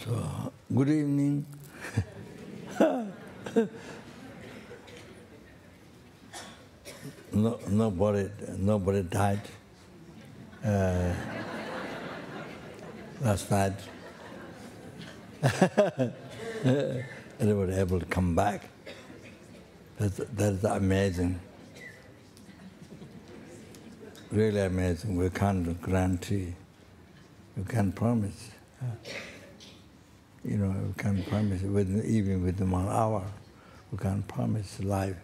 So, good evening. Nobody died last night. Everybody able to come back. That's amazing. Really amazing. We can't guarantee. We can't promise. You know, we can't promise even within 1 hour. We can't promise life.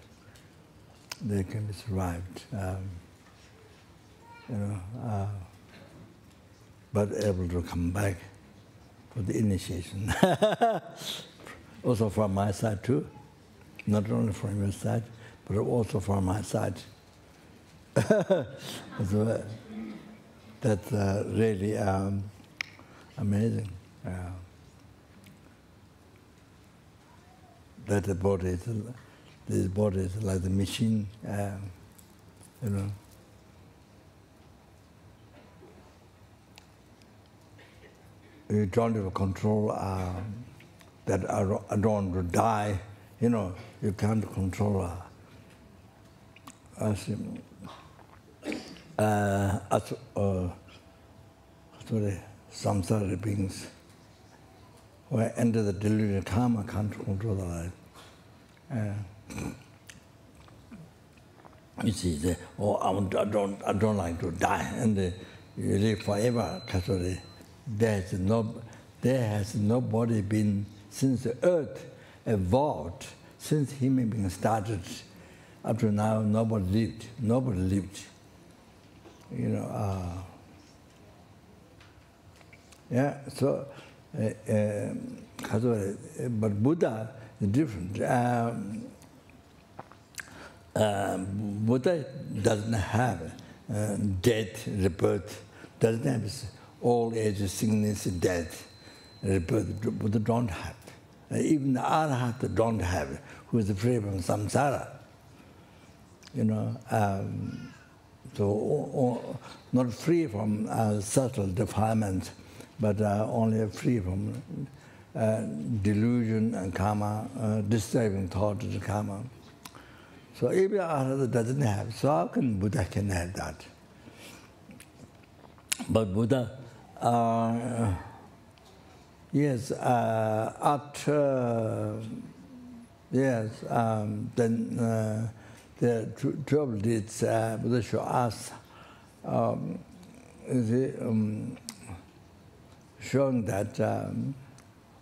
They can be survived. But able to come back for the initiation. Also from my side too. Not only from your side, but also from my side. So, that's really amazing. That the body is, this body is like the machine, you know. You don't have control that I don't want to die, you know. You can't control samsara beings. When I enter the delusion karma, can't control the life. You see, I don't like to die, and you live forever. Because there has nobody been since the earth evolved, since human being started up to now. Nobody lived. Nobody lived. You know. Yeah. So. But Buddha is different. Buddha doesn't have death, rebirth, doesn't have old age, sickness, death, rebirth. Buddha don't have. Even the Arhat don't have, who is free from samsara. You know, so not free from subtle defilement, but only free from delusion and karma, disturbing thought of the karma. So every other doesn't have. So how can Buddha can have that? But Buddha, yes, after then the 12 deeds, Buddha should ask, showing that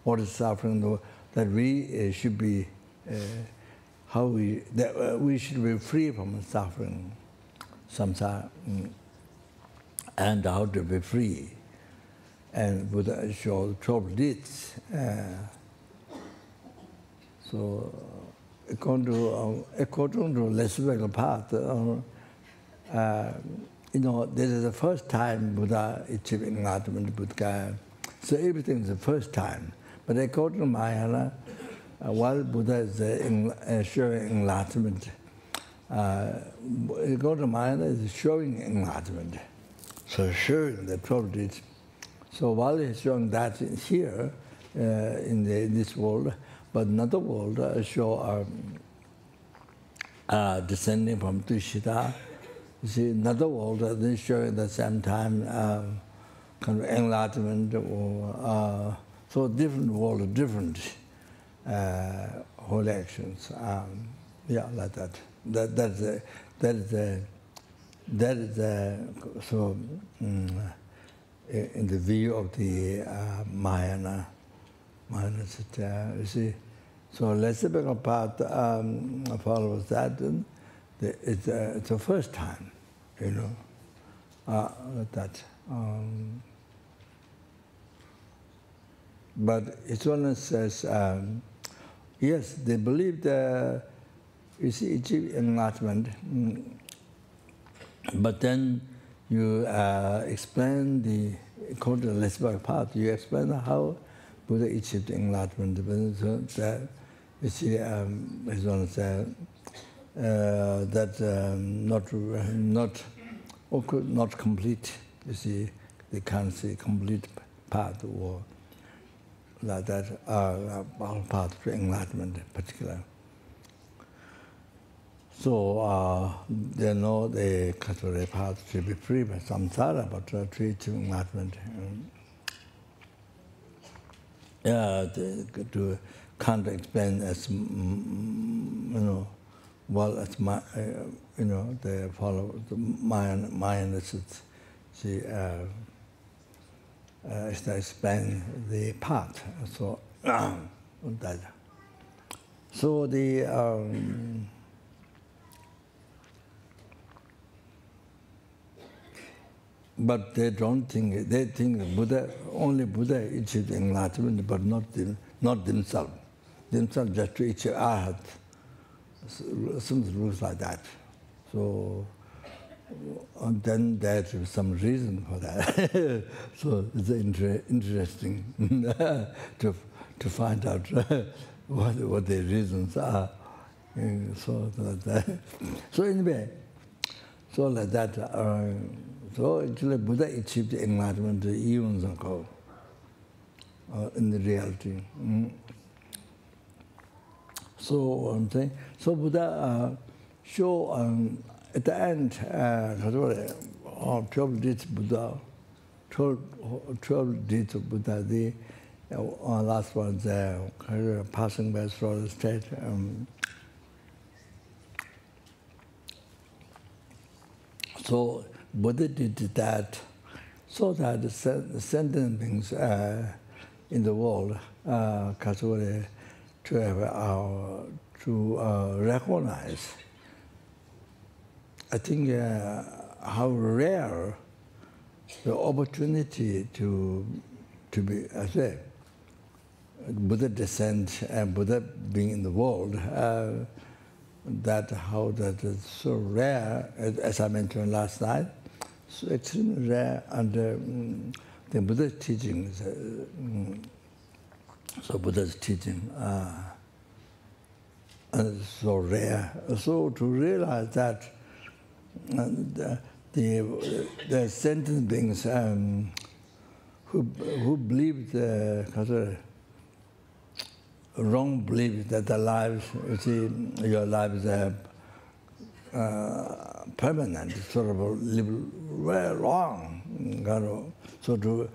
what is suffering, that we should be we should be free from suffering, samsara, and how to be free. And Buddha showed 12 deeds. So according to less spiritual path, you know, this is the first time Buddha achieved enlightenment, Buddha. So everything is the first time. But according to Mahayana, while Buddha is showing enlightenment, according to Mahayana is showing enlightenment. So showing the 12 deeds. So while he's showing that here, in this world, but another world show descending from Tushita. You see, another world they show at the same time kind of enlightenment, or so different world, different holy actions. Yeah, like that. That is so in the view of the Mahayana, you see. So less spiritual path follows that. It's the first time, you know, that. But its owner says, yes, they believe that, you see, achieve enlightenment, but then you explain according to the less spiritual path, you explain how Buddha achieved enlightenment. But you see, his owner said, that not complete. You see, they can't see complete path, or like that are all path to enlightenment in particular. So they know the path to be free by samsara, but to achieve enlightenment. To can't explain as well as my they follow the Mayan. She explain the path. So that. So the but they don't think, they think only Buddha achieved enlightenment, but not themselves. Themselves just to achieve arhat. Some rules like that. So and then there's some reason for that. So it's interesting to find out what the reasons are. So like that. So anyway, so like that. So actually Buddha achieved enlightenment eons ago in the reality. So I'm saying, so Buddha show at the end, 12 deeds Buddha, 12 deeds of Buddha, the last one there, passing by through the state. So Buddha did that so that the sentient beings in the world to recognize. I think how rare the opportunity to be, I say, Buddha descent and Buddha being in the world. That how that is so rare, as I mentioned last night, so extremely rare under the Buddha's teachings. So Buddha's teaching so rare. So to realize that the sentient beings who believe the wrong belief that the lives, you see, your lives are permanent, sort of live very long. So to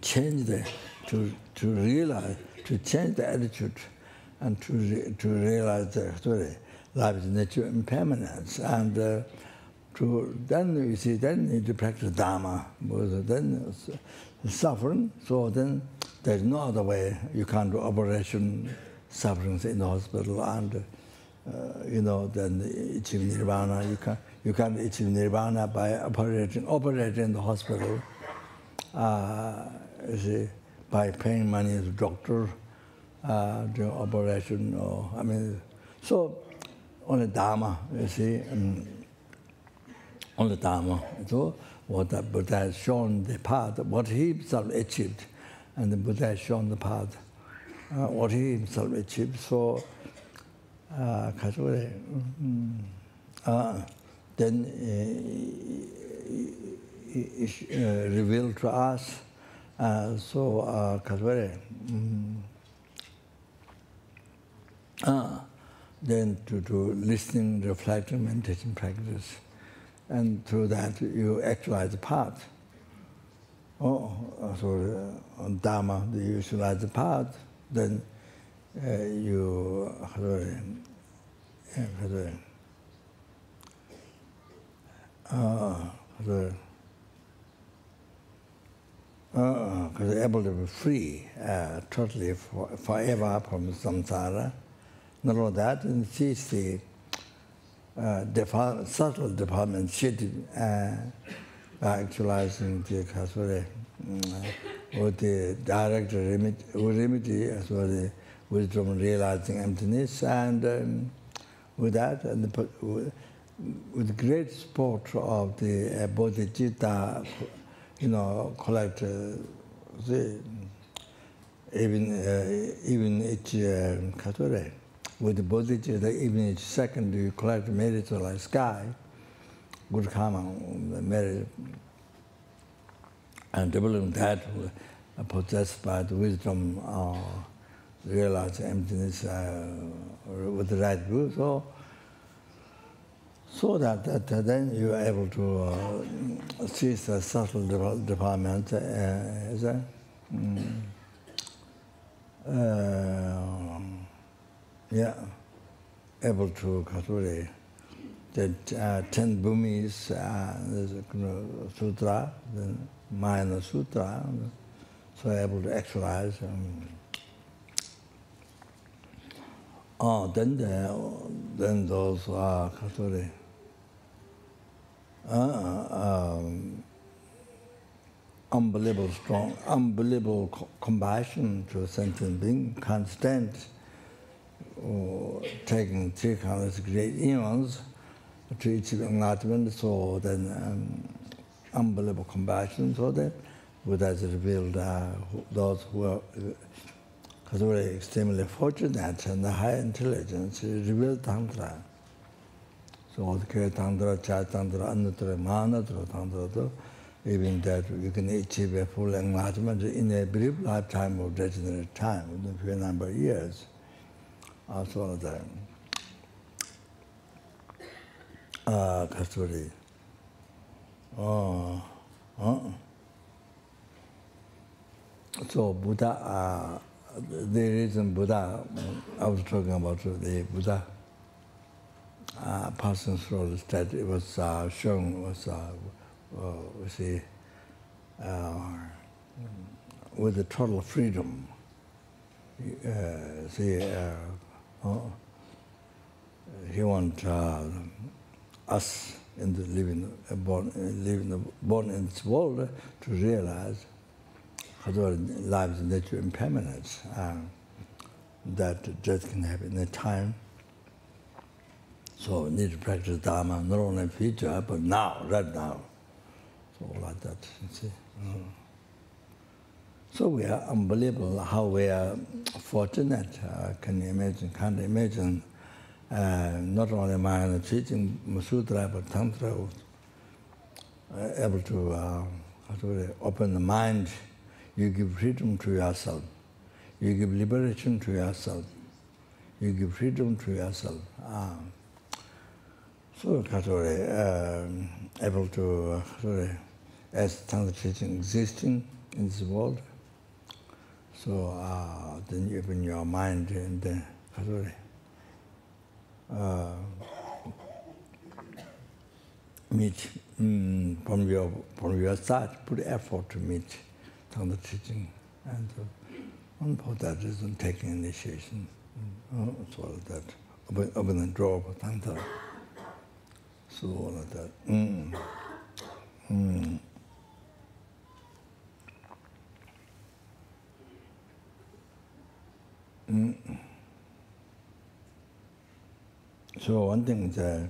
change to realize, to change the attitude, and to realize the life is nature impermanence, and then you see, then you need to practice Dharma, because then suffering. So then there's no other way. You can't do operation sufferings in the hospital, and then achieve nirvana. You can't achieve nirvana by operating in the hospital. You see, by paying money to doctor, do operation, or so only Dharma. You see, only Dharma. So what the Buddha has shown the path, what he himself achieved, and the Buddha has shown the path, what he himself achieved. So, then he revealed to us. Then to do listening, reflecting, meditation practice, and through that you actualize the path. So on Dharma, you visualize the path, then you able to be free totally forever from samsara. Not only that, and sees the subtle development shifted actualizing the with the direct remedy as well as wisdom realizing emptiness, and with that, and with great support of the bodhicitta, collect even each with the bodhicitta, even each second you collect merit like sky, good karma, merit, and developing that possessed by the wisdom, realize emptiness with the right view. So that then you are able to see the subtle development able to control that 10 bhumis, there's a sutra, the minor sutra, so able to actualize. Then those are unbelievable strong, unbelievable compassion to a sentient being, can't stand taking 300 great eons to achieve enlightenment. So then unbelievable compassion. So that Buddha has revealed those who are extremely fortunate and high intelligence, revealed tantra. So the tantra, cha tantra, anuttara, mahanatra tantra, even that you can achieve a full enlightenment in a brief lifetime of degenerate time, within a few number of years. Also the Kasturi. So Buddha, the reason Buddha, I was talking about the Buddha passing through that it was shown was with the total freedom. He wants us in the born in this world to realize life's nature impermanence, that death can happen in a time. So we need to practice Dharma not only in future, but now, right now. So like that, you see. So we are unbelievable how we are fortunate. Can you imagine? Can't imagine. Not only my teaching sutra, but tantra, able to open the mind. You give freedom to yourself. You give liberation to yourself. You give freedom to yourself. So, able to, as tantra teaching existing in this world, so then you open your mind and meet from your side, put effort to meet tantra teaching, and for that reason taking initiation, so that open the door of tantra, so all of that. So one thing that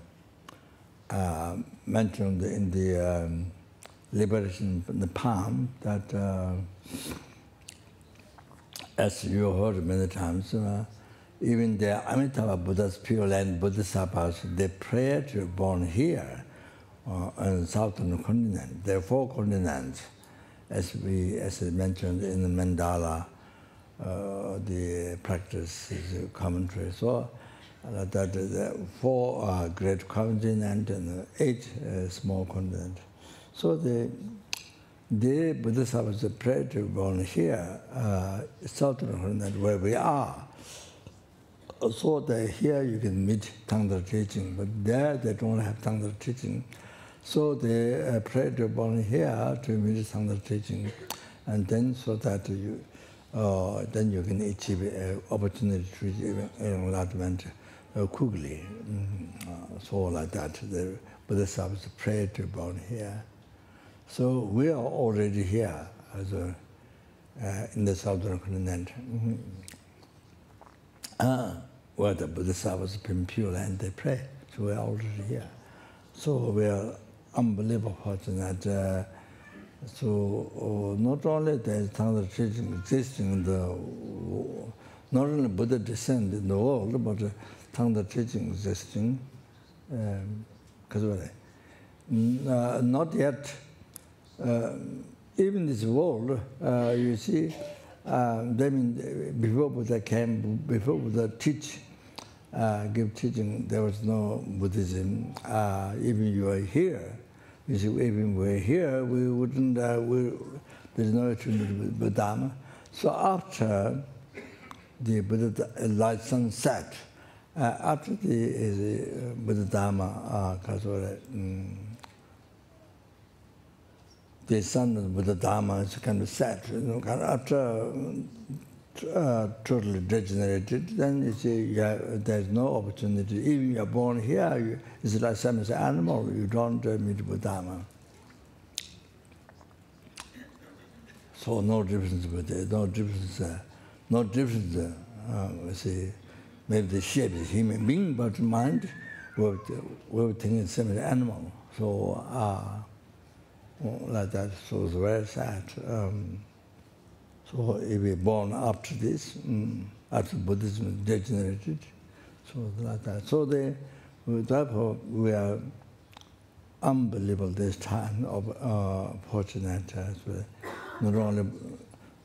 mentioned in the liberation in the palm, that as you heard many times, even the Amitabha Buddha's Pure Land Bodhisattvas, they pray to be born here on the southern continent. There are 4 continents, as mentioned in the mandala, the practice is commentary. So that the 4 great continents and 8 small continents. So the Bodhisattvas pray to be born here, southern continent, where we are. So that here you can meet tantra teaching, but there they don't have tantra teaching. So they pray to be born here to meet tantra teaching, and then so that then you can achieve an opportunity to achieve enlightenment quickly. So like that, the Bodhisattvas pray to be born here. So we are already here as in the southern continent. Where the Bodhisattvas been pure and they pray, so we are already here. So we are unbelievable fortunate. So not only there is tantra teaching existing in the, not only Buddha descent in the world, but tantra teaching existing. Not yet even this world, you see, before Buddha came, before Buddha give teaching, there was no Buddhism. Even you are here, you see, even we're here, we wouldn't, there's no attribute with Buddha Dharma. So after the Buddha light sun set, after the Buddha Dharma, the sun of Buddha Dharma is kind of set. After totally degenerated, then you see there's no opportunity. Even you are born here, it's like some as an animal. You don't meet Buddha Dharma. So no difference with it. No difference. No difference. See, maybe the shape is human being, but mind, we think it's same as animal. So. Like that, so it's very sad. So if we're born after this, after Buddhism degenerated, so like that. So therefore we are unbelievable this time of fortunate as well. Not only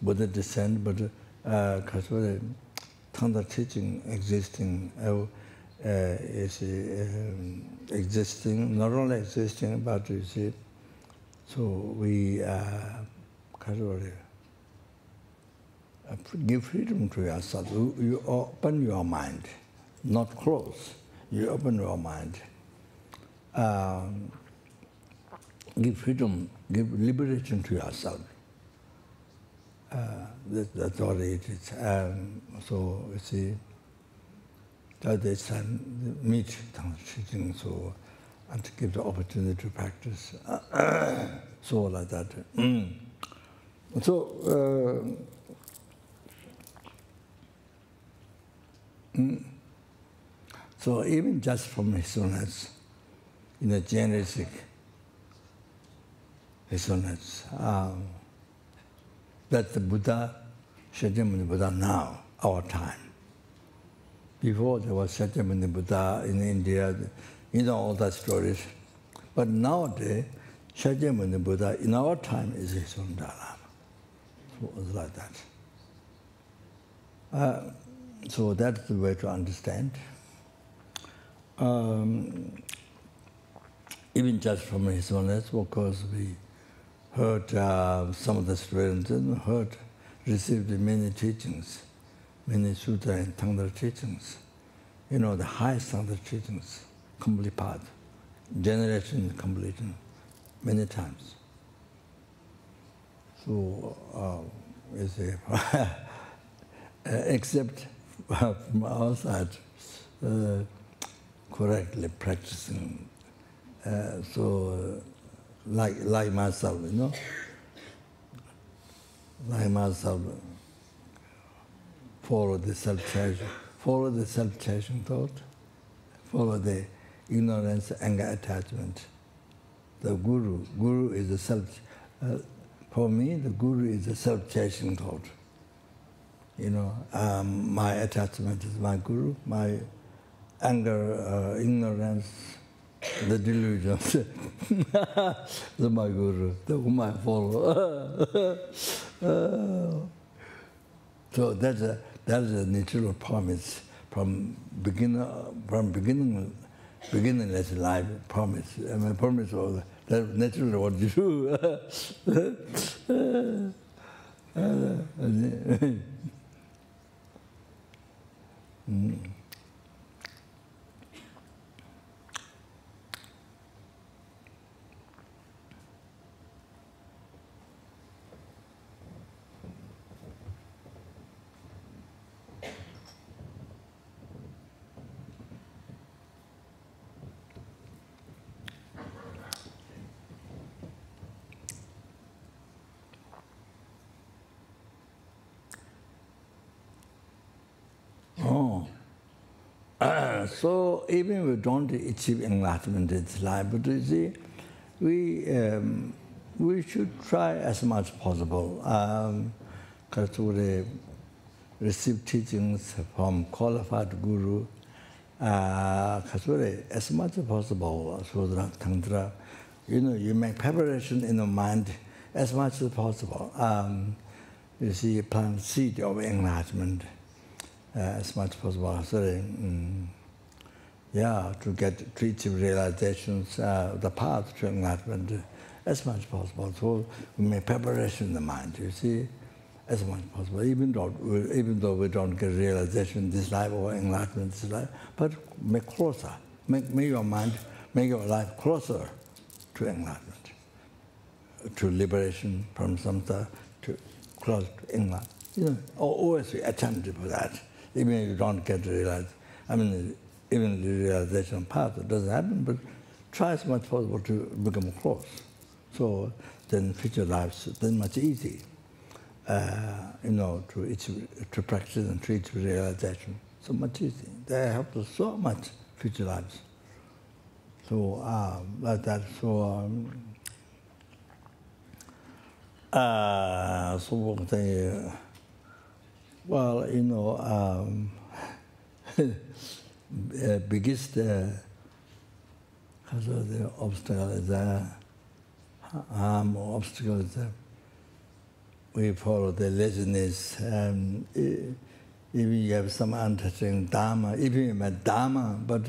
Buddha descent, but tantra teaching existing is existing, not only existing, but you see. So we give freedom to yourself. You open your mind, not close. You open your mind. Give freedom, give liberation to yourself. That's all it is. So you see, that this time meet tantra teaching. So. And to give the opportunity to practice. So like that. So even just from Hisonets, genetic Hisonets, that the Buddha, Shakyamuni Buddha now, our time. Before there was Shakyamuni Buddha in India, all the stories. But nowadays, Shakyamuni Buddha in our time is his own Dharma. So it's like that. So that's the way to understand. Even just from his own, of course, we heard some of the students received many teachings, many sutra and tantra teachings. The highest tantra teachings. Complete path, generation completion, many times. So, except from our side, correctly practicing. So, like myself, like myself, follow the self-chasing thought, follow the ignorance, anger, attachment. The guru is a for me, the guru is a self-chasing thought. My attachment is my guru, my anger, ignorance, the delusions, is my guru, the whom I follow. So that's a natural promise from beginningless life promise. My promise was that naturally what you do. So even we don't achieve enlightenment in this life, but you see, we should try as much as possible to receive teachings from qualified guru, as much as possible. Sutra, tantra, you make preparation in the mind. as much as possible. You see, plant seed of enlightenment as much as possible. Sorry, yeah, to achieve realizations, the path to enlightenment as much as possible. So we make preparation in the mind, you see, as much as possible. Even though we don't get realization in this life or enlightenment in this life, but make closer, make your mind, make your life closer to enlightenment, to liberation from samsara, to close to enlightenment. You know, always attempt for that. Even if you don't get realized, I mean, even the realization path, it doesn't happen, but try as much as possible to become close. So then future lives, then much easy, you know, to practice and to achieve realization. So much easy. They help us so much, future lives. So like that. So so they, well, you know, biggest obstacle is obstacle is we follow the laziness. Even you have some understanding Dharma, even you have Dharma, but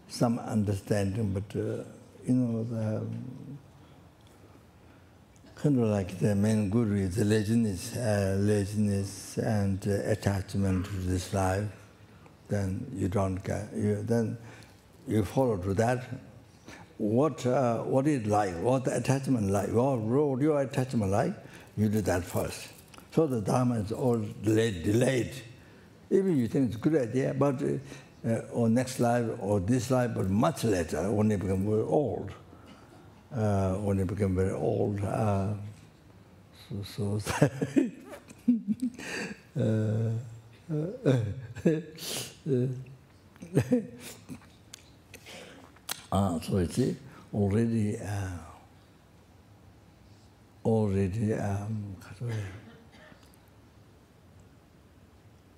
some understanding, but you know, the kind of like the main guru is the laziness and attachment to this life. Then you don't get, then you follow to that. What is like? What the attachment like? What your attachment like? You do that first. So the Dharma is all delayed. Even you think it's a good idea, but or next life or this life, but much later when you become very old. When you become very old, so you see, already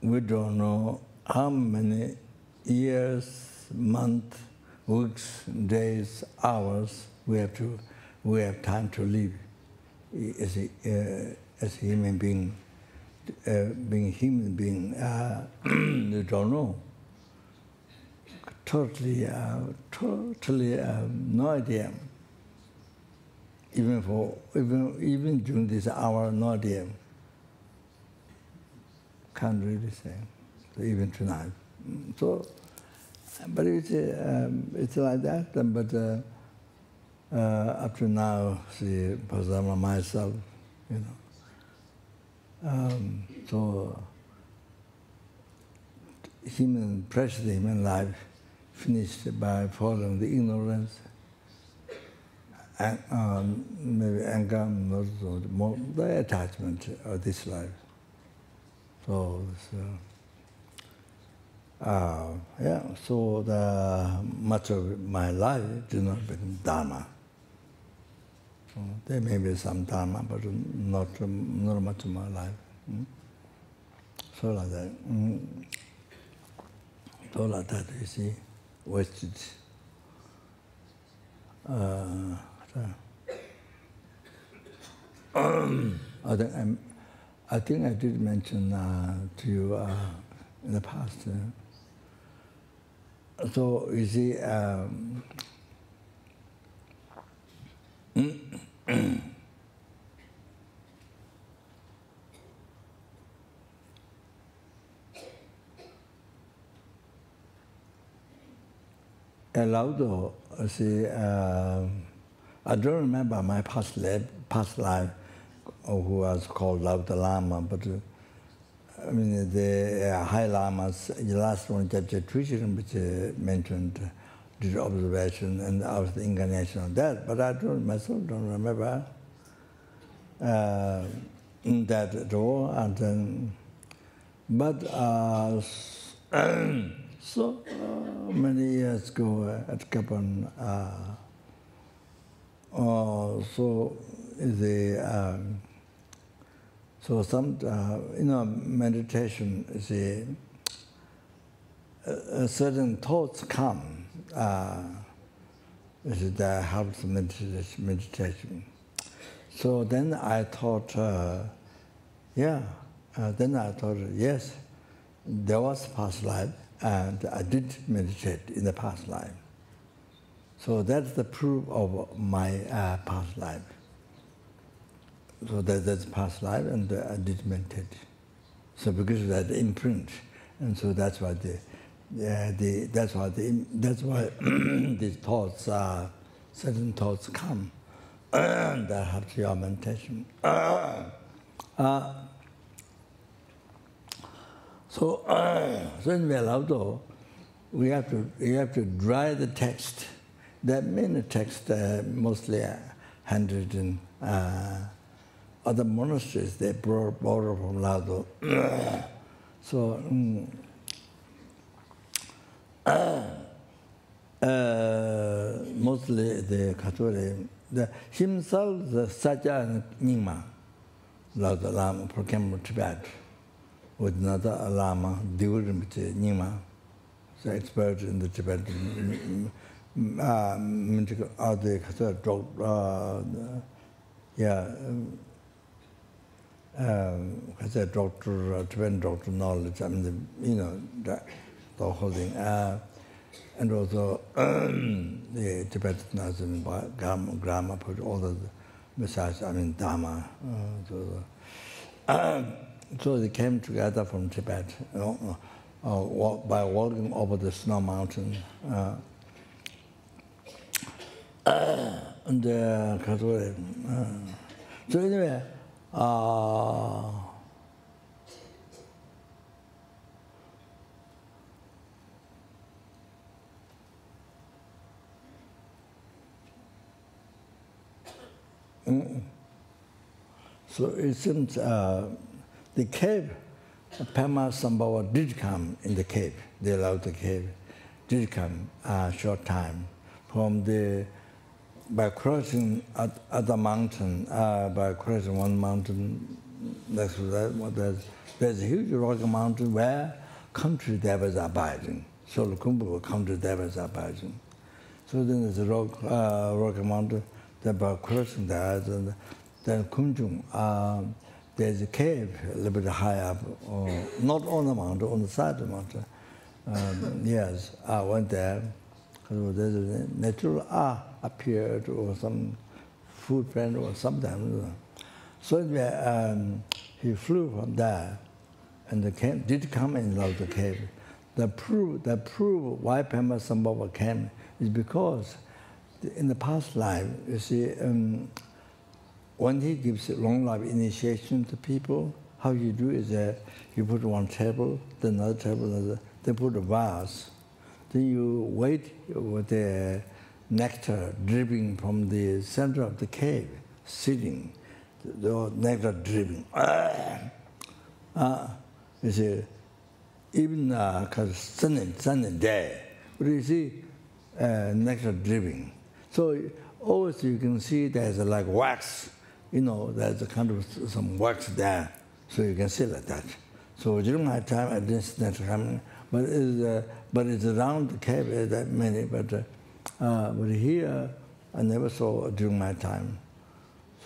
we don't know how many years, months, weeks, days, hours we have time to live as a human being. Being human being, you don't know. Totally, no idea. Even during this hour, no idea. Can't really say. So even tonight. So, but it's like that. But up to now, see, for example, myself, you know. So precious human life finished by following the ignorance, and maybe anger, more the attachment of this life. So yeah. So much of my life did not become Dharma. There may be some Dharma, but not much of my life. So like that. So like that, you see, wasted. I think I did mention to you in the past. So you see. Lawudo, see, I don't remember my past life, who was called Lawudo Lama, but I mean the high lamas, the last one, which mentioned did observation and I was the incarnation of that, but I myself don't remember that at all. And then, but so many years ago at Kapan, so some you know, meditation, certain thoughts come. That helps meditation. So then I thought, yes, there was past life, and I did meditate in the past life. So that's the proof of my past life. So that's past life, and I did meditate. So because of that imprint, and so that's why that's why these thoughts, certain thoughts come that helps your meditation. So in Lawudo, we have to dry the text. There are many texts, mostly handwritten. Other monasteries they borrow from Lawudo. So mostly the Catholic, himself, the Sajja Nyingma, Lawudo Lama, came from Tibet, with another Lama, Rinpoche Nyingma, the expert in the Tibetan the Catholic doctor, Tibetan doctor knowledge, I mean, the whole thing. And also the Tibetan grammar, put all the messages, I mean, Dharma. So they came together from Tibet, by walking over the snow mountain. And Catholic. So anyway, so it seems the cave, Pema Sambhava did come in the cave. They allowed the cave, did come a short time from by crossing at the mountain, by crossing one mountain next to that, there's a huge rocky mountain where country devas are abiding. So Lukumbu country devas are abiding. So then there's a rocky mountain, that by crossing that, and then Kunjung, there's a cave a little bit high up, not on the mountain, on the side of the mountain. Yes, I went there. There's a natural appeared, or some footprint, or something. So he flew from there, and the cave did come in the cave. The proof why Pema Sambhava came is because in the past life, you see, when he gives long life initiation to people, how you do is you put one table, then another table, they put a vase. Then you wait with the nectar dripping from the center of the cave, sitting, the nectar dripping. You see, even because sunny day, but you see nectar dripping. So always you can see there's like wax, there's a kind of some wax there, so you can see like that. So during my time, I didn't see nectar coming. But it's around the cave, that many. But here, I never saw during my time.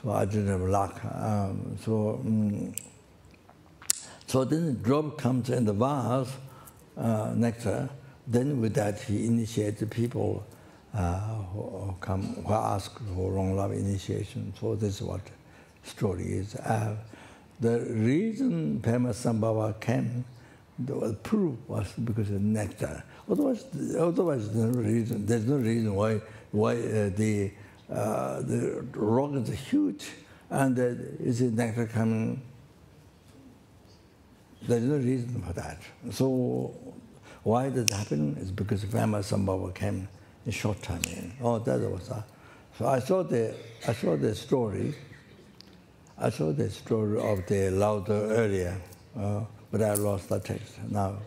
So I didn't have luck. So then the drop comes in the vase, nectar. Then with that, he initiates people who ask for long life initiation. So this is what the story is. The reason Pema Sambhava came, the proof was because of nectar. Otherwise, there's no reason why the rock is huge and is nectar coming. There's no reason for that. So why that happened is because Pema Sambhava came in short time. That was that. So I saw the story. I saw the story of the Lawudo earlier. But I lost the text now.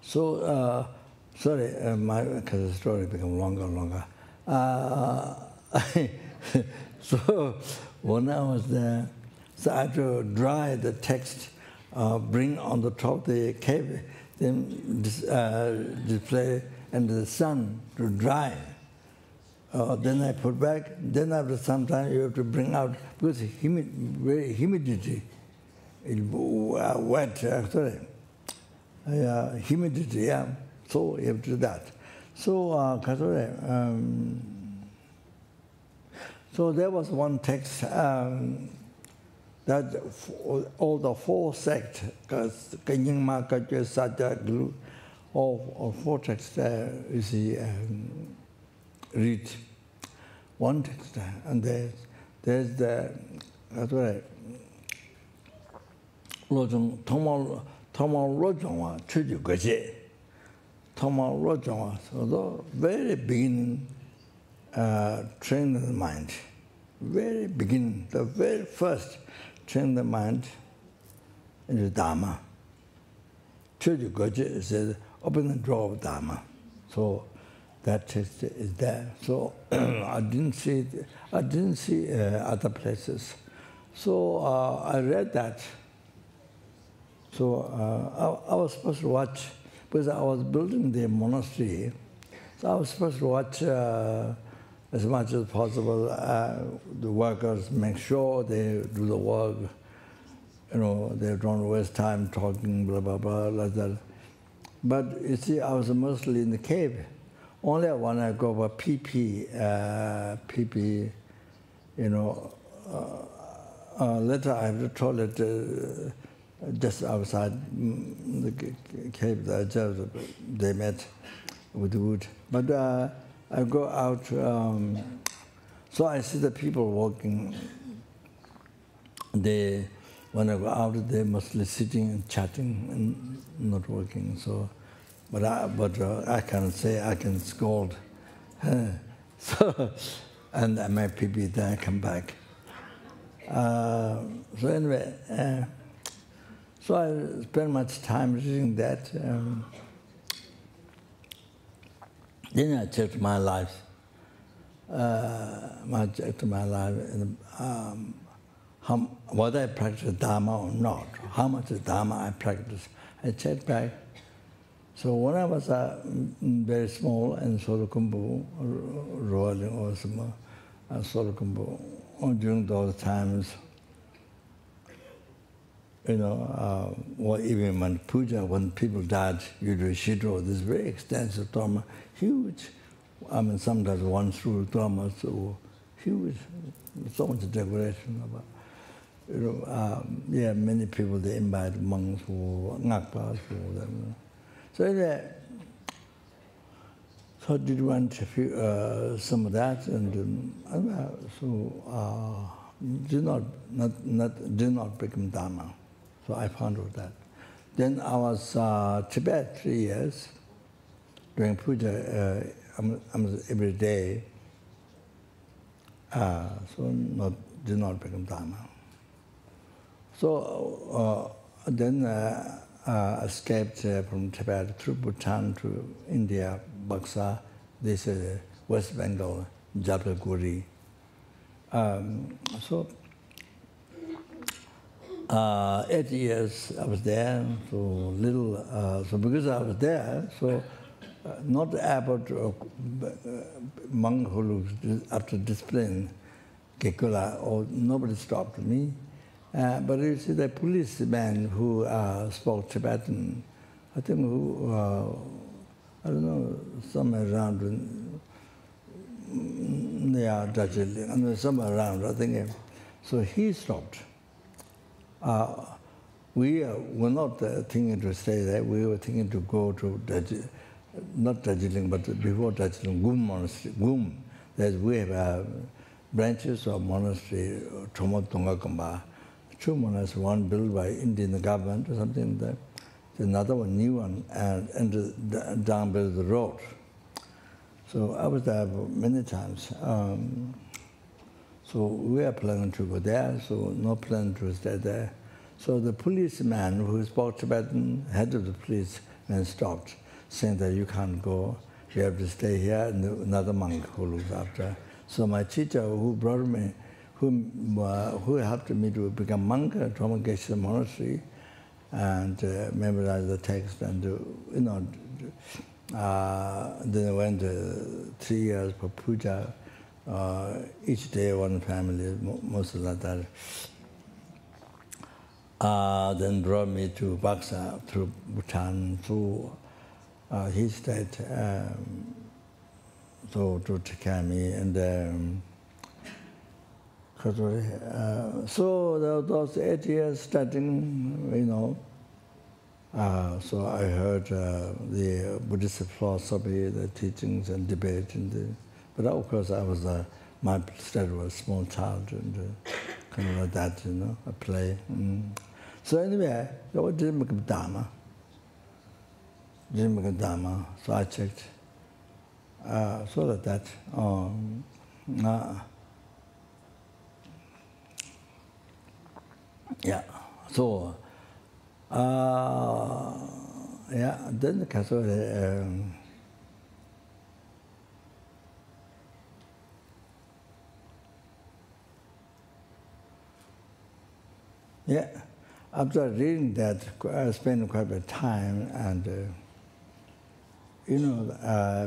So, sorry, because the story became longer and longer. So, when I was there, so I had to dry the text, bring on the top of the cave. then display under the sun to dry. Then I put back. Then after some time you have to bring out, because humidity, wet, humidity, yeah. So you have to do that. So so there was one text that all the four sects, all four texts you see read one text, and there's the Tomal Lojongwa Chuju Gaje. Tomal Lojongwa, so the very beginning train the mind. Very beginning, the very first train the mind into Dharma. Chuju Gaje says, open the door of Dharma. So that text is there. So I didn't see other places. So I read that. So I was supposed to watch, because I was building the monastery. So I was supposed to watch as much as possible the workers, make sure they do the work. You know, they don't waste time talking, blah, blah, blah, like that. But you see, I was mostly in the cave. Only when I go for PP, you know, later I have the toilet just outside the cave. They met with the wood. But I go out, so I see the people walking. When I go out, they're mostly sitting and chatting and not working. So. But I can say, I can scold. So, and I make people then I come back. So anyway, so I spend much time reading that. Then I checked my life. And, whether I practice Dharma or not, how much Dharma I practice. I checked back. So when I was very small in Solokumbu, rolling or some Solokumbu, during those times, you know, or even when puja, when people died, you do shidro, this very extensive dharma, huge. I mean, sometimes one through dharma, so huge, so much decoration about. You know, yeah, many people they invite monks who ngakpas for them. So anyway, so I did want some of that, and did not become Dharma. So I found out that. Then I was Tibet 3 years, doing puja every day. So did not become Dharma. So then escaped from Tibet through Bhutan to India, Baksa, this West Bengal, Jalpaiguri. So 8 years I was there, so little. So because I was there, so not able to monk who looks after discipline, Kekula, or nobody stopped me. But you see the policeman who spoke Tibetan, I think who, I don't know, somewhere around, Darjeeling, somewhere around, I think. So he stopped. We were not thinking to stay there, we were thinking to go to Darjeeling, not Darjeeling, but before Darjeeling, Gum Monastery. Gum, we have branches of monastery, Chomot Tongakamba. 2 monasteries, one built by Indian government or something like that. Another one, new one, and down by the road. So I was there many times. So we are planning to go there, so no plan to stay there. So the policeman who spoke Tibetan, head of the policeman, stopped, saying that you can't go, you have to stay here, and another monk who looks after. So my teacher who brought me, who helped me to become monk at Ramagesha Monastery, and memorize the text, and then I went 3 years for puja. Each day one family, most of that. Then brought me to Baksa through Bhutan, through his state, to take care of me, and so those 8 years studying, so I heard the Buddhist philosophy, the teachings and debate, but of course I was my study was a small child and kind of like that, a play. So anyway, I didn't become Dharma. So I checked. So like that. Yeah. So then the after reading that, I spent quite a bit of time, and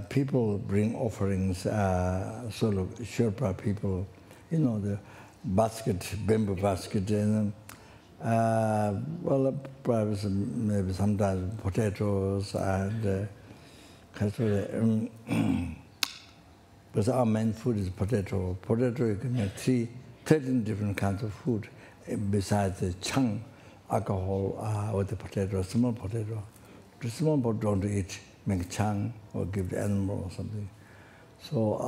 people bring offerings, sort of Sherpa people, the basket, bamboo basket, and well, perhaps maybe sometimes potatoes and because our main food is potato. Potato, you can make 13 different kinds of food besides the chang, alcohol with the potato, small potato. The small potato don't eat, make chang or give the animal or something. So,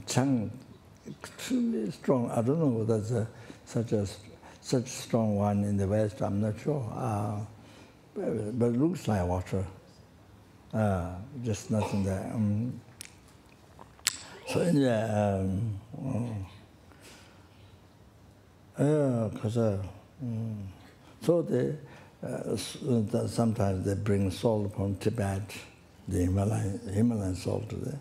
chang extremely strong. I don't know whether there's such strong one in the West. I'm not sure, but it looks like water. Just nothing there. So anyway, so they sometimes they bring salt from Tibet, the Himalayan salt there,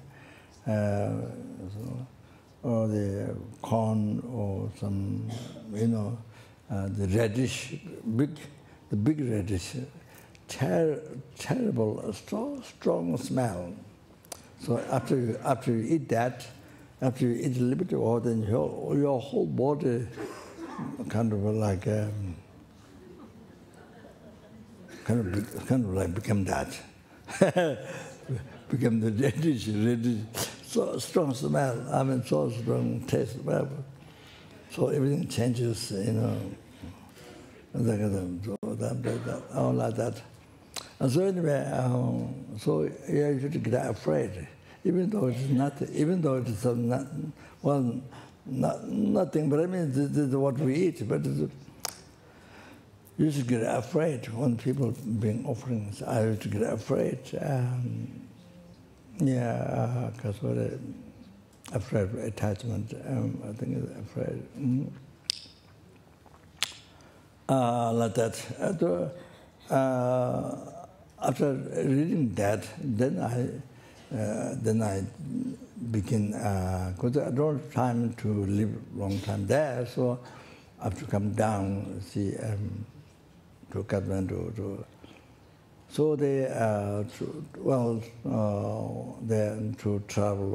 or the corn, or some, the radish, the big radish, terrible, strong smell. So after you eat that, after you eat a little bit of water, then your whole body kind of like become that, become the radish, so strong smell. So strong taste. So everything changes, all like that. And so anyway, so you should get afraid, even though it's nothing, nothing. But this is what we eat. But you should get afraid when people bring offerings. I used to get afraid. Because afraid of attachment. I think it's afraid. Like that. After reading that, then I begin, because I don't have time to live a long time there, so I have to come down, see, to Kathmandu. So they, to travel,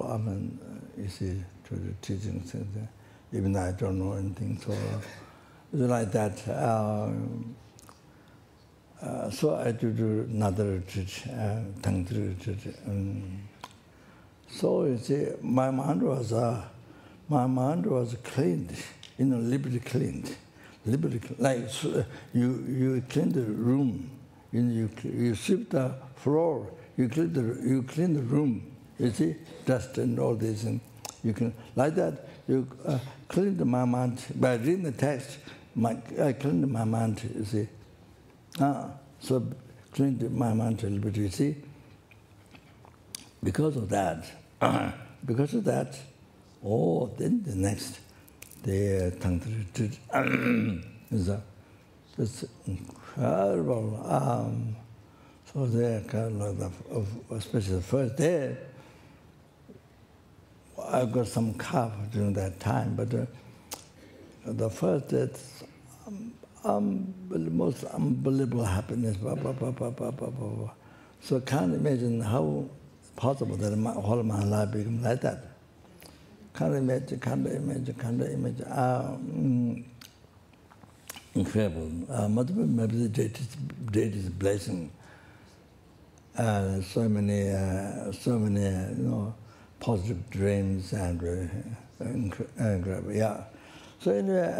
you see, to the teaching center, even though I don't know anything, so it's like that. So I had to do another retreat, tantric retreat. So you see, my mind was cleaned, liberty cleaned. Like you clean the room, you sweep the floor, you clean the room. You see, dust and all this, and you can like that. You clean my mind by reading the text. I cleaned my mind. You see. So cleaned my mind a little bit, you see. Because of that, then the next, the tantric is incredible. So they kind of especially the first day, I got some cough during that time, but the first day, most unbelievable happiness. So can't imagine how possible that whole my life become like that. Can't imagine. Incredible. Maybe the deity's blessing. So many, positive dreams and incredible. Yeah. So anyway,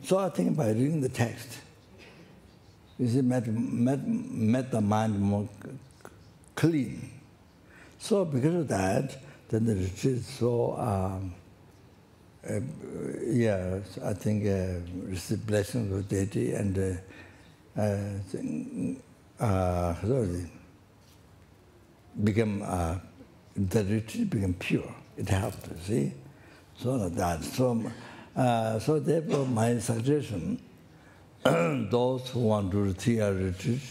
so I think by reading the text, you see, made the mind more clean. So because of that, then the retreat so. Yeah, I think receive blessings of deity and become the retreat become pure. It helped, see, so like that. So therefore, my suggestion: those who want to do 3-hour retreat,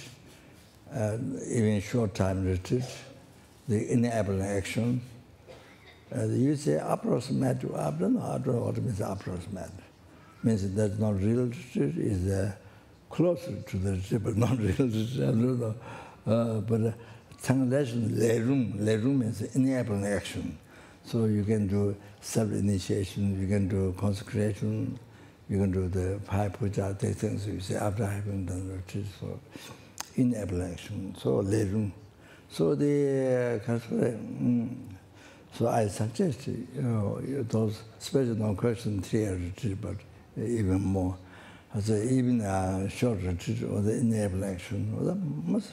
even short time retreat, the enabling action. You say approximate. I don't know what it means approximate. Means that's not real retreat, is closer to the retreat, but not real retreat. I don't know. But translation, lerum means enabling action. So you can do self-initiation, you can do consecration, you can do the 5 puja, these things you say after having done retreat for enabling action. So lerum. So the so I suggest, those, especially no question 3-hour retreat, but even more. So even a short retreat or the enable action, must,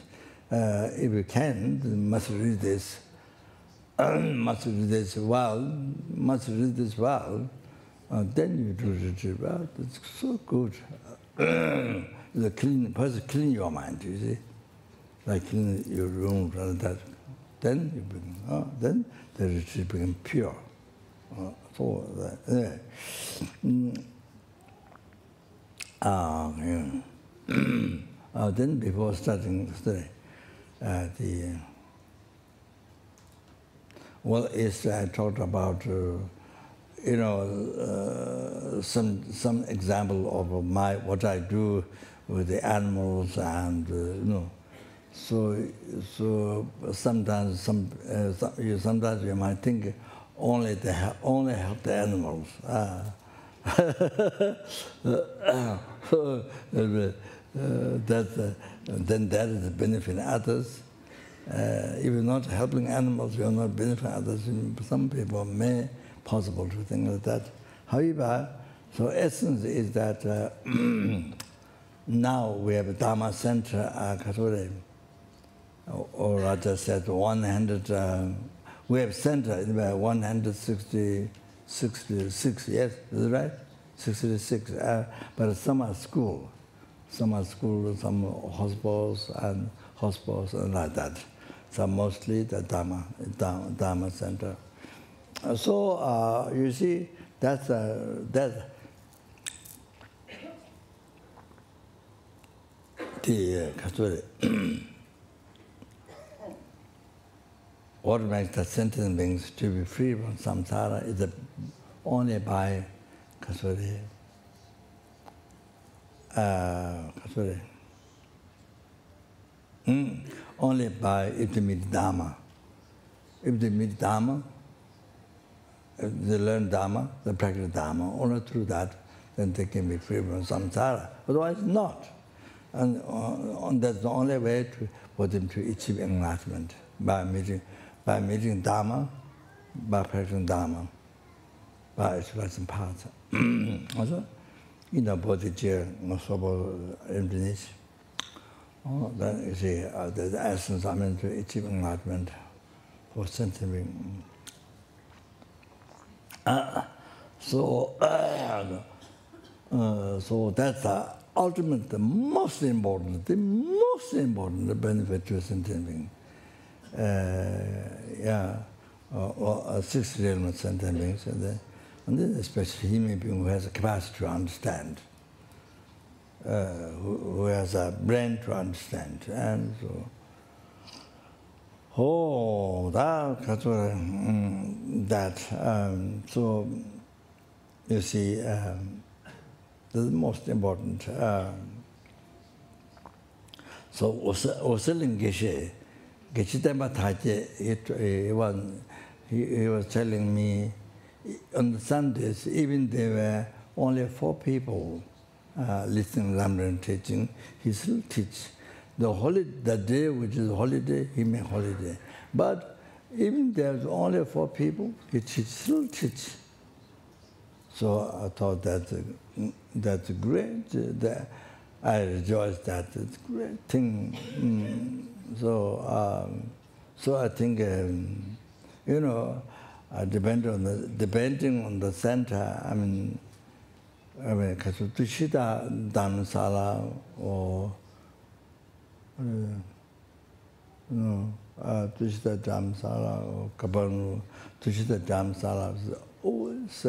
if you can, must read this. Must read this well. Then you do retreat. Well, it's so good. First clean your mind, you see, like clean your room, rather that. Then you begin. Then the retreat becomes pure. So that, then before starting the study, I talked about some example of what I do with the animals and So sometimes you might think only help the animals. Then that is benefiting others. If you're not helping animals, you're not benefiting others. Some people may possible to think like that. However, so essence is that now we have a Dharma center at Kathore. Or I just said 100, we have center in about 166, yes, is it right? 66, but some are school, some hospitals and like that. So mostly the Dharma center. So you see, that's the Kathore. What makes the sentient beings to be free from samsara is only by Kathore. Only by if they meet Dharma. If they meet Dharma, if they learn Dharma, they practice Dharma, only through that, then they can be free from samsara. Otherwise, not. And that's the only way for them to achieve enlightenment, by meeting Dharma, by practicing Dharma, by expressing path. Also, bodhicitta, emptiness. Then you see the essence, to achieve enlightenment for sentient being. So that's the ultimate, the most important benefit to a sentient being. Or 6 realm of sentient beings, and then especially human being who has a capacity to understand, who has a brain to understand, and so so you see, That's the most important. So, Oseling Geshe, Geshitema Taje, he was telling me, on the Sundays, even there were only 4 people listening to Lamrim teaching, he still teach. The day which is holiday, he make holiday. But even there's only 4 people, he still teach. So I thought that's great. I rejoice that it's a great thing. So I think depending on the center. I mean, because Tushita Dhammasala or Tushita Dhammasala or Kabanu, Tushita Dhammasala is always.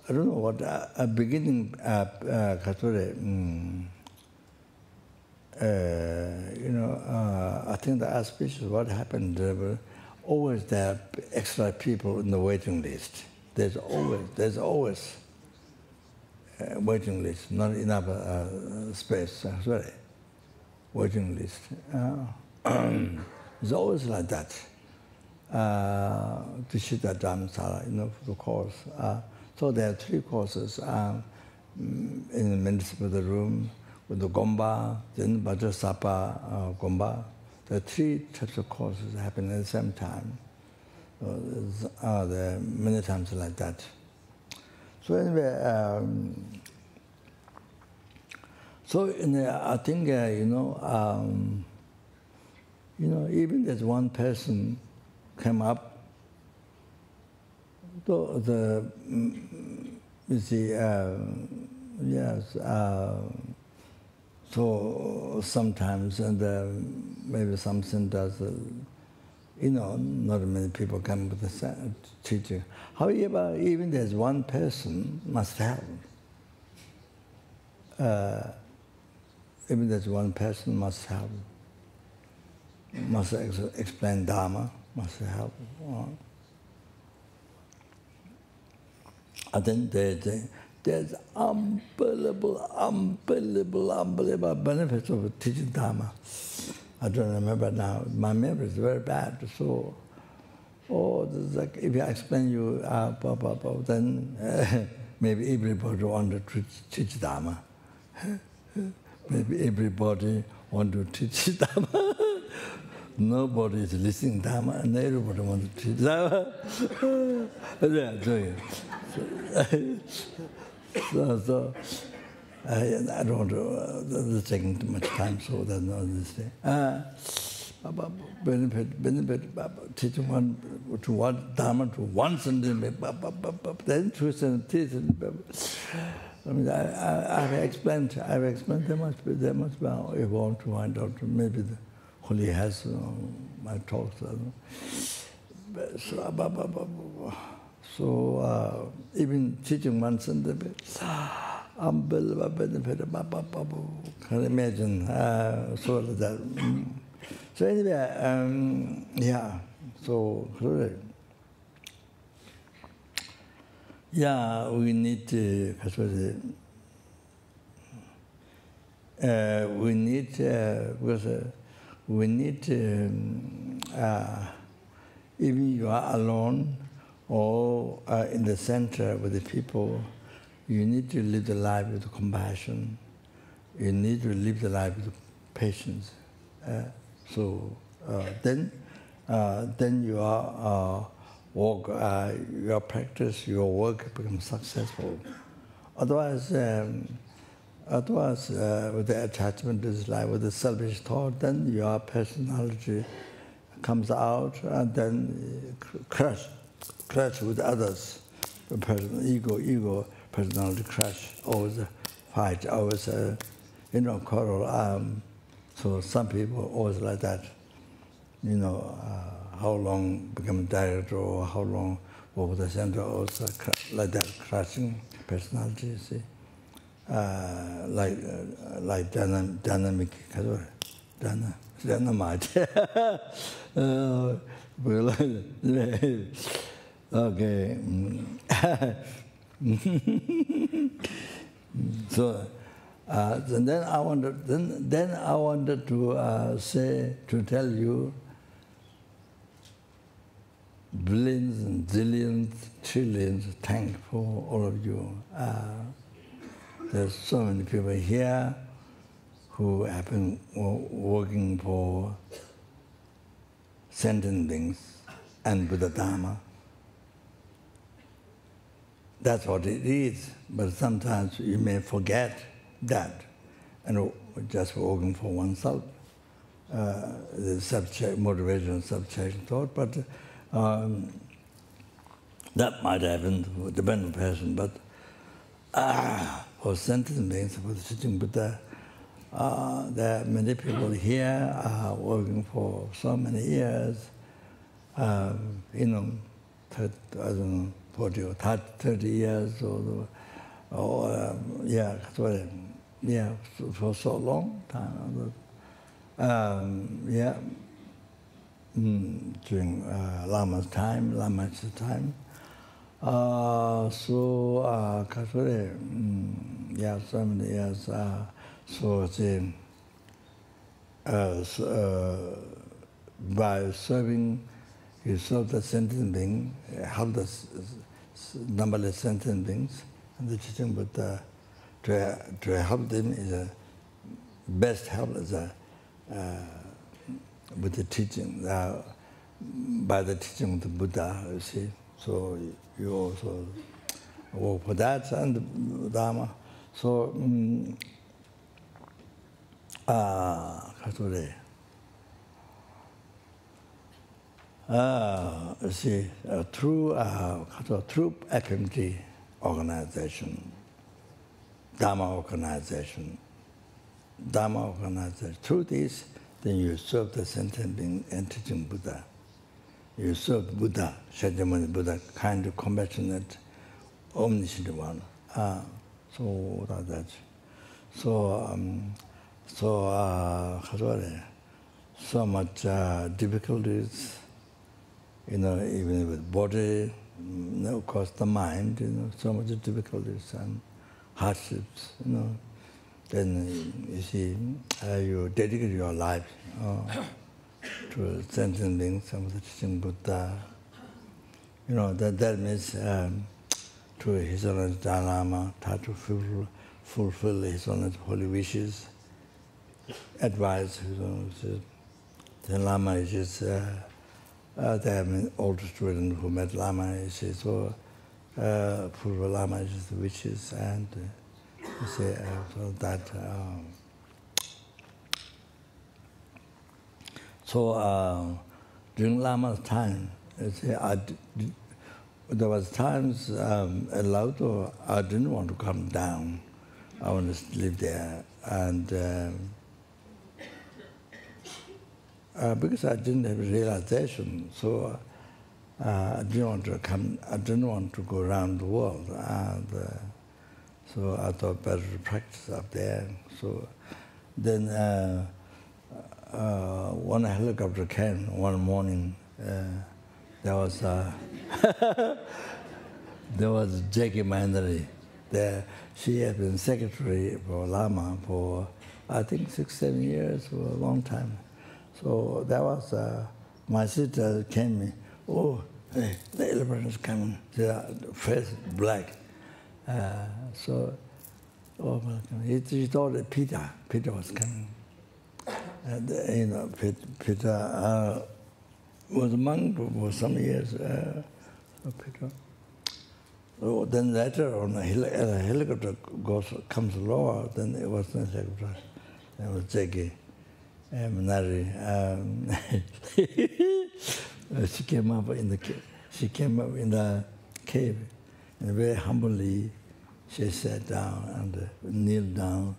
I don't know what a beginning. I think the auspicious what happened. There were always there extra people in the waiting list. There's always waiting list. Not enough space. Sorry, waiting list. It's always like that. Tushita Dhammasala, for the course. So there are 3 courses in the municipal room with the Gomba, then Vajrasapa Gomba. There are 3 types of courses happening at the same time. There are many times like that. So anyway, I think even there's one person came up. You see, yes. So sometimes, and maybe something does. Not many people come with the teaching. However, even there's one person must help. Even there's one person must help. Must explain Dharma. Must help. And then there's unbelievable benefits of teaching Dharma. I don't remember now. My memory is very bad. So, like if I explain you, then maybe everybody want to teach Dharma. Maybe everybody want to teach Dharma. Nobody is listening to Dharma, and everybody wants to teach Dharma. So I don't want to, it's taking too much time, so that's not this thing. Benefit, teaching one to one Dharma to one sentence, then 2 sentences. I mean, I've explained there must be, if you want to find out, maybe the Holy has my talks. So even teaching one sentence, unbelievable benefit. Can imagine so that. So anyway, yeah. So yeah, we need to. We need even you are alone or in the center with the people, you need to live the life with compassion. You need to live the life with patience. Then your work, your practice, your work becomes successful. Otherwise, with the attachment is like with the selfish thought, then your personality comes out and then crash with others. Ego, personality crash, always fight, always quarrel. So some people always like that. How long become director or how long work with the center, also like that, crashing personality, you see. Like dynamic, dynamite. Okay. So then I wanted, then I wanted to tell you, billions and zillions, trillions, thank for all of you. There's so many people here who have been working for sentient beings and Buddha Dharma. That's what it is, but sometimes you may forget that and just working for oneself, the subject, motivation, subject thought, but that might happen, depending on the person, but for sentient beings, for the teaching Buddha, there are many people here working for so many years, 40 or 30 years, for so long time. During Lama's time, so many years. By serving, you serve the sentient being, help the numberless sentient beings, and the teaching Buddha to help them is a best help is with the teaching, by the teaching of the Buddha, you see. So you also work for that and the Dharma. So, see, through FPMT organization, Dharma organization, through this, then you serve the sentient being and teaching Buddha. You serve Buddha, Shakyamuni Buddha, kind of compassionate, omniscient one. So that's so much difficulties, even with body, of course the mind, so much difficulties and hardships, Then you see, you dedicate your life to sentient beings, some of the teaching Buddha. That means to His Holiness Dalai Lama, try to fulfill His Holiness holy wishes, advice. The Lama is just, they have an old student who met Lama, he says, so fulfill Lama is the wishes, and you say, so that. During Lama's time, there was times at Lawudo, I didn't want to come down. I wanted to live there, and because I didn't have realization, so I didn't want to come. I didn't want to go around the world, and so I thought better to practice up there. So then one helicopter came one morning. There was Jackie Mandari there. She had been secretary for Lama for, I think, 6-7 years, for a long time. So that was, my sister came, hey, the elephant is coming. Their face black. He thought that Peter was coming. And, Peter was a monk for some years. Peter. So then later on, a helicopter comes lower. Then it was not helicopter. It was Jackie Manari. She came up in the cave, and very humbly she sat down and kneeled down,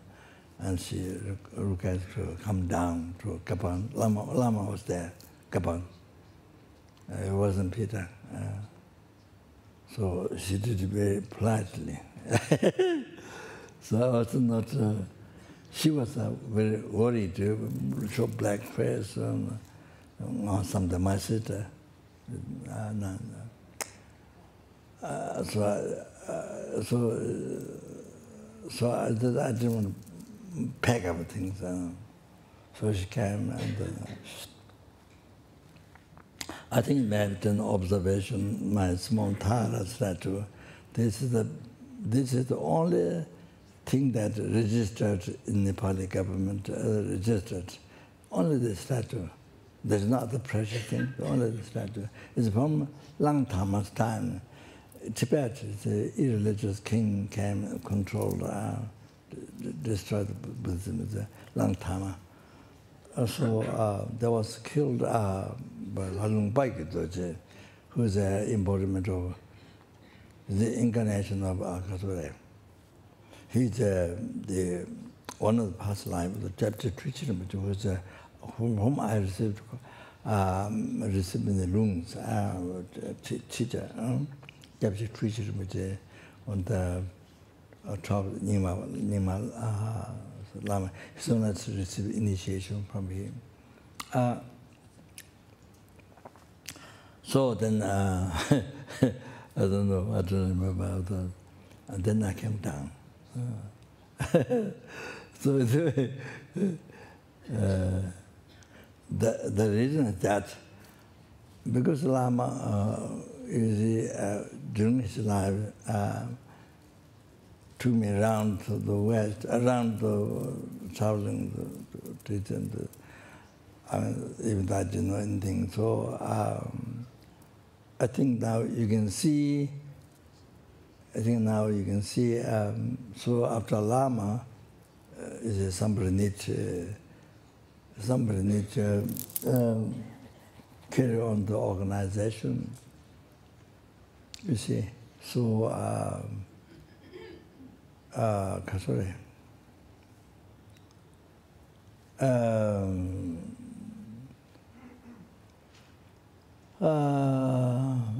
and she requested to come down to Kapan. Lama was there, Kapan. It wasn't Peter. So she did it very politely. So I was not, she was very worried, show black face, and something, my sister. so I didn't want to pack up things. So she came, and I think maybe an observation, my small Tara statue, this is the only thing that registered in Nepali government, registered. Only the statue. There's not the precious thing, only the statue. It's from Langtama's time. Tibet, the irreligious king came and controlled, destroyed Buddhism, the Langtama. So there was killed by Halung Baiki, who is the embodiment of the incarnation of Kasure. He's one of the past lives, the chapter teacher, who was whom I received in the lungs, teacher, chapter teacher, on the top Nima Lama. So let's receive initiation from him. So then, I don't remember about that. And then I came down. So the reason is that because Lama during his life took me around to the west, around the traveling to teaching. Even though I didn't know anything, so I think now you can see. So after Lama, somebody needs to carry on the organization. You see, so sorry.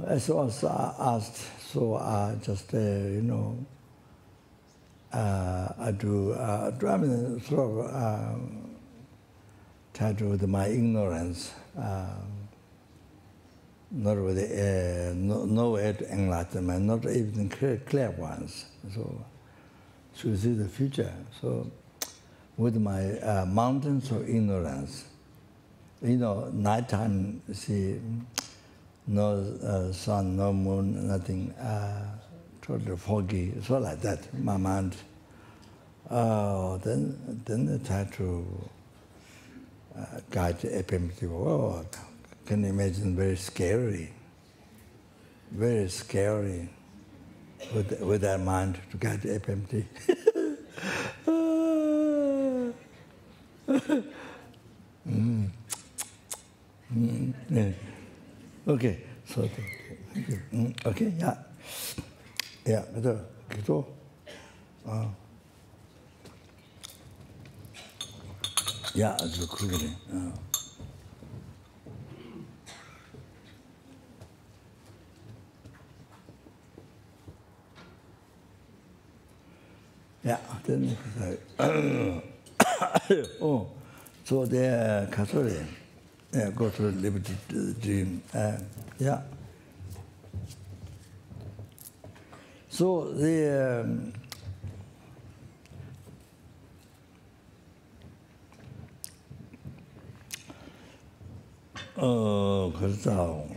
As was asked, so I just I do. I mean, sort of try to with my ignorance, not really no way to enlightenment, not even clear ones. So to see the future. So with my mountains of ignorance, nighttime, see, no sun, no moon, nothing, totally foggy, so like that, my mind. Then I try to guide the FPMT. Oh, can you imagine? Very scary with that mind to guide the FPMT. Yeah. Okay, so thank you. Okay, yeah, betul. Yeah, it's clearly. Yeah, then oh, so the Catholic. Yeah, go to liberty dream. Yeah. So the 그렇죠.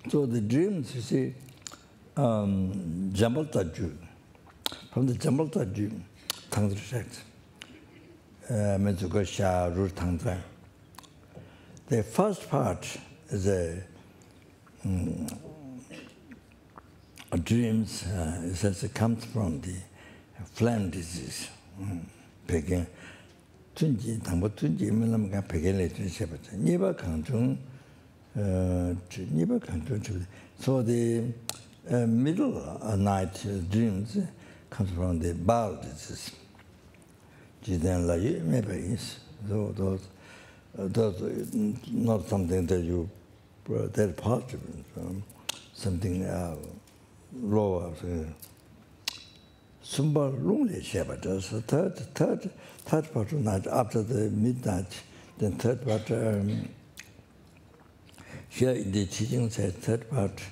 So the dreams, you see, Jambalta dream. From the Jambalta dream, tantra sect, Mezukosha, root tantra. The first part is a dreams. It says it comes from the flame disease. Begin. Tunji, tambo tunji, milam ka pegele tunji sebata. Niba kantung. So the middle night dreams comes from the bowel disease. Jiden la maybe so those not something that you that positive, something lower. Sumba Lungli Sheba, that's the third part of night, after the midnight, then third part, here in the teaching says third part,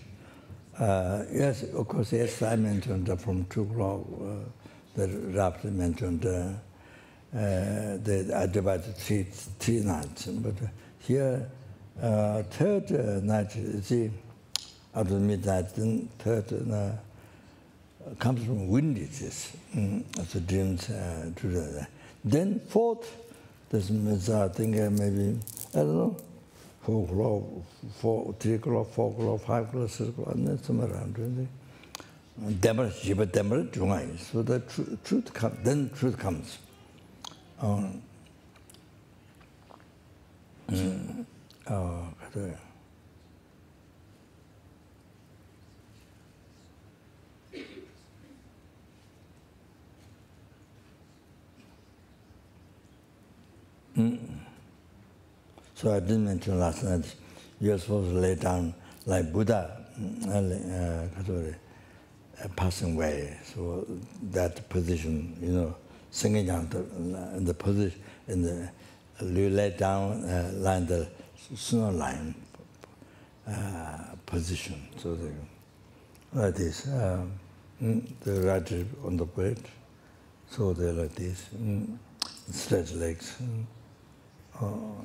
yes, of course, yes, I mentioned from 2 o'clock, the Raptor mentioned, I divided three nights, but here, third night, you see, after midnight, then third comes from windages, so dreams to the. Then fourth, this means I think maybe, I don't know, 4 o'clock, 3 o'clock, 4 o'clock, 5 o'clock, 6 o'clock, and then somewhere around. So the truth comes, then truth comes. So I didn't mention last night, you're supposed to lay down like Buddha, passing away. So that position, singing down in the position, you lay down line the snow line position. So like this, the right on the bed. So they're like this, stretch legs.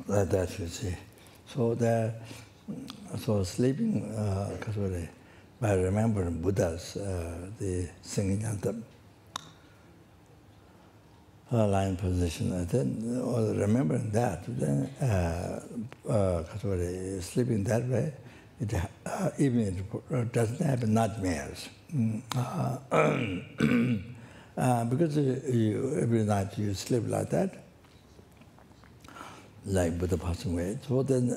Like that, you see. So sleeping, by remembering Buddha's, the singing anthem, lying position, and then remembering that, then sleeping that way, even it doesn't have nightmares. Because every night you sleep like that, like Buddha passing away. So then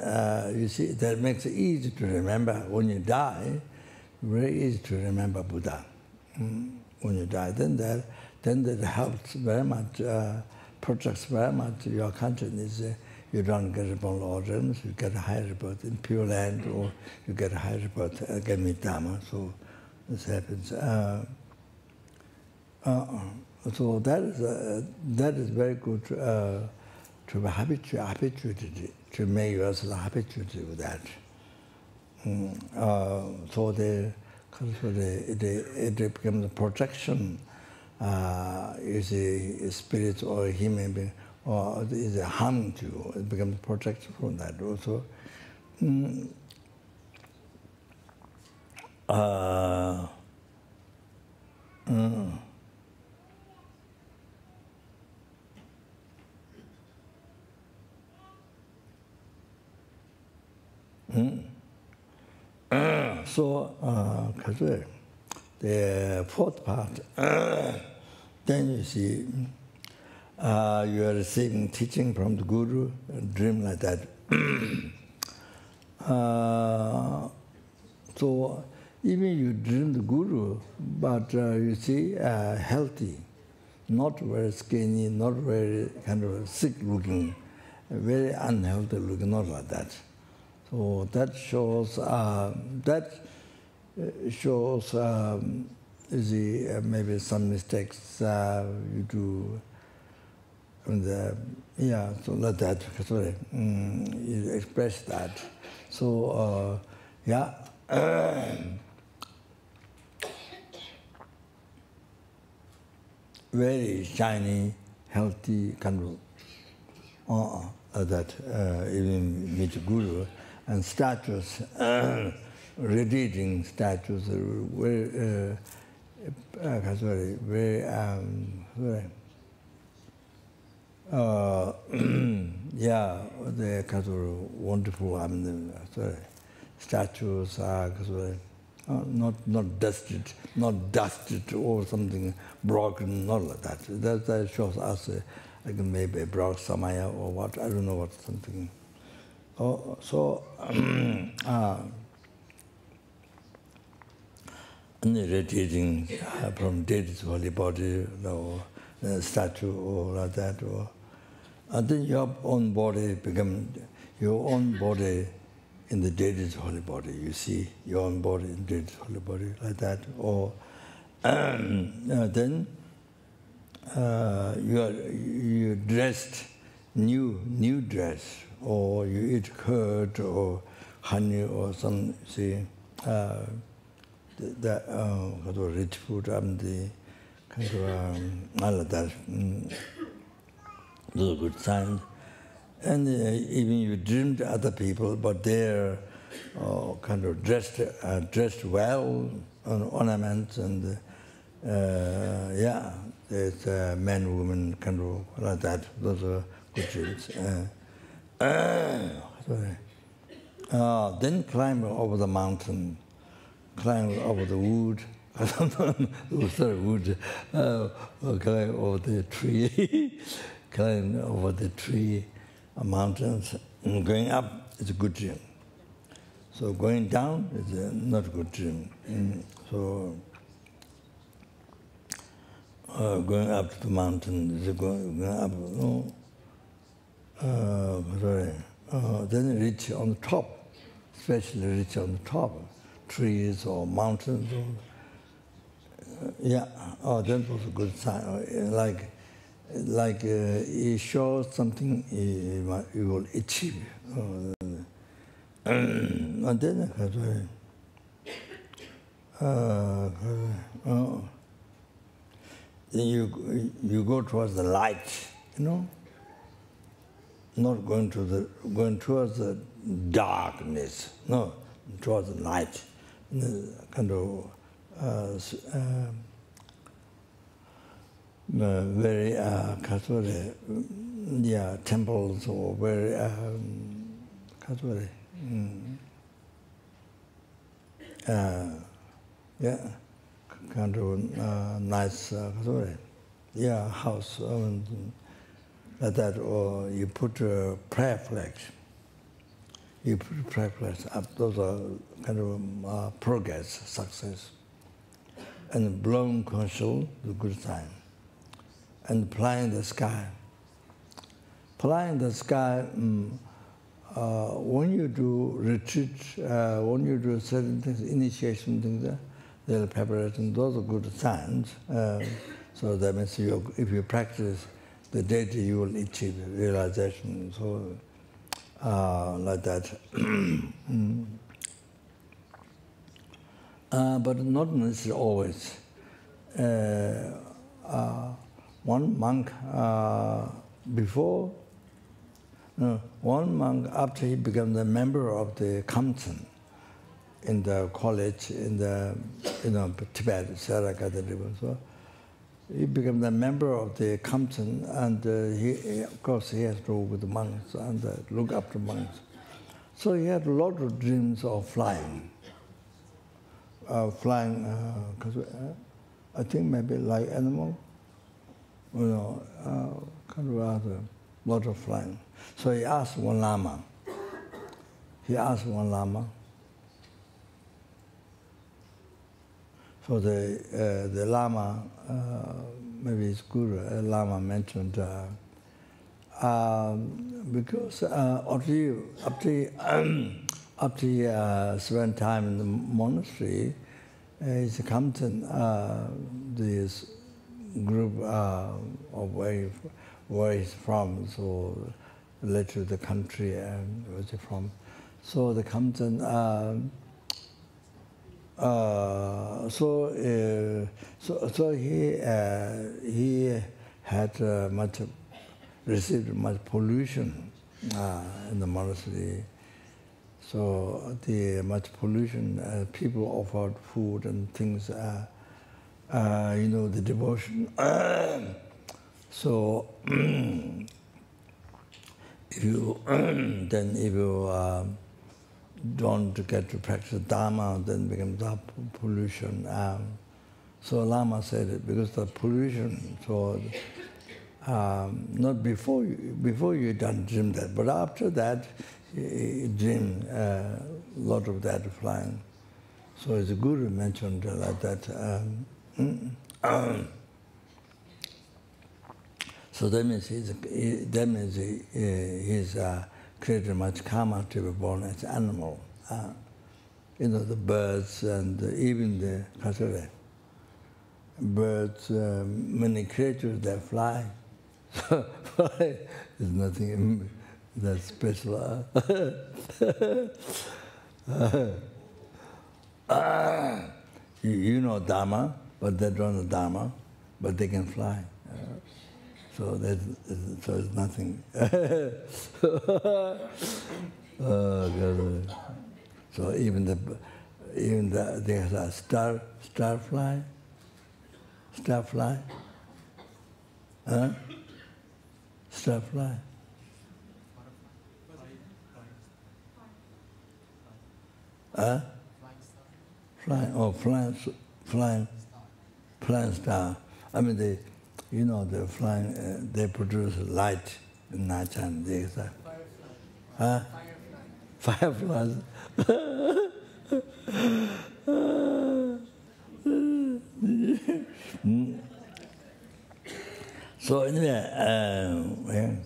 you see that makes it easy to remember when you die. Very easy to remember Buddha when you die. Then that helps very much, protects very much your consciousness. You don't get born organs, you get a higher rebirth in Pure Land, or you get a higher rebirth again with Dharma. So this happens. So that is very good. To be habituated, to make yourself habituated with that. So it becomes a protection. Is a spirit or a human being, or is a harm to you. It becomes protection from that also. So, the fourth part, then you see, you are receiving teaching from the Guru, a dream like that. So, even you dream the Guru, but you see, healthy, not very skinny, not very kind of sick looking, very unhealthy looking, not like that. So that shows maybe some mistakes you do. So like that. Sorry, you express that. So very shiny, healthy kind of that even meet Guru. And statues, radiating statues, very, they're kind of wonderful. Statues are not dusted or something broken, not like that. That shows us like maybe a broke samaya or what, I don't know what, something. Radiating from dead to holy body, or statue, or like that, and then your own body become your own body in the dead to holy body. You see your own body in dead to holy body like that, or then you dressed new dress, or you eat curd or honey or some, see, that kind of rich food and the kind of all of that. Those are good signs. And even you dreamed other people, but they're kind of dressed well, on ornaments, and yeah, it's men, women, kind of like that. Those are good dreams. Sorry. Then climb over the mountain, climb over the wood. Sorry, wood. Climb over the tree, climb over the tree, mountains. And going up is a good dream. So going down is not a good dream. So going up to the mountain is going up. No. Then reach on the top, especially reach on the top, trees or mountains. Yeah, that was a good sign. Like you show something you will achieve. And then you go towards the light, you know. Not going towards the darkness, no, towards the light. Kind of very yeah, temples or very yeah, kind of nice yeah, house. Like that, or you put prayer flags. You put prayer flags up. Those are kind of progress, success. And blowing conch shell is a good sign. And flying the sky. Flying the sky, when you do retreat, when you do certain things, initiation things, the preparation, those are good signs. So that means if you practice the deity, you will achieve realization. So, like that. But not necessarily always. One monk one monk after he became the member of the Kamten in the college in the Tibet, Sarakata river. So, he became the member of the Kamten, and of course, he has to work with the monks and look after monks. So he had a lot of dreams of flying. Because I think maybe like animal, kind of rather a lot of flying. So he asked one Lama. So the Lama, maybe his guru, Lama mentioned, because after he spent time in the monastery, he's come to this group of where he's from, so related to the country and where he's from. So the Kamten, so he had received much pollution in the monastery. So the much pollution, people offered food and things, the devotion. So if you don't get to practice Dharma, then becomes pollution. So Lama said it because the pollution. So not before you don't dream that, but after that you dream a lot of that flying. So as the Guru mentioned like that. So that means he's created much karma to be born as animal. The birds and even the kasure. birds, many creatures that fly. So fly is nothing that special. You know Dharma, but they don't know Dharma, but they can fly. So it's nothing. So even there's a star fly, huh? Star fly. Huh? Flying star. I mean, the flying. They produce light in night time. Huh? Fireflies. So anyway,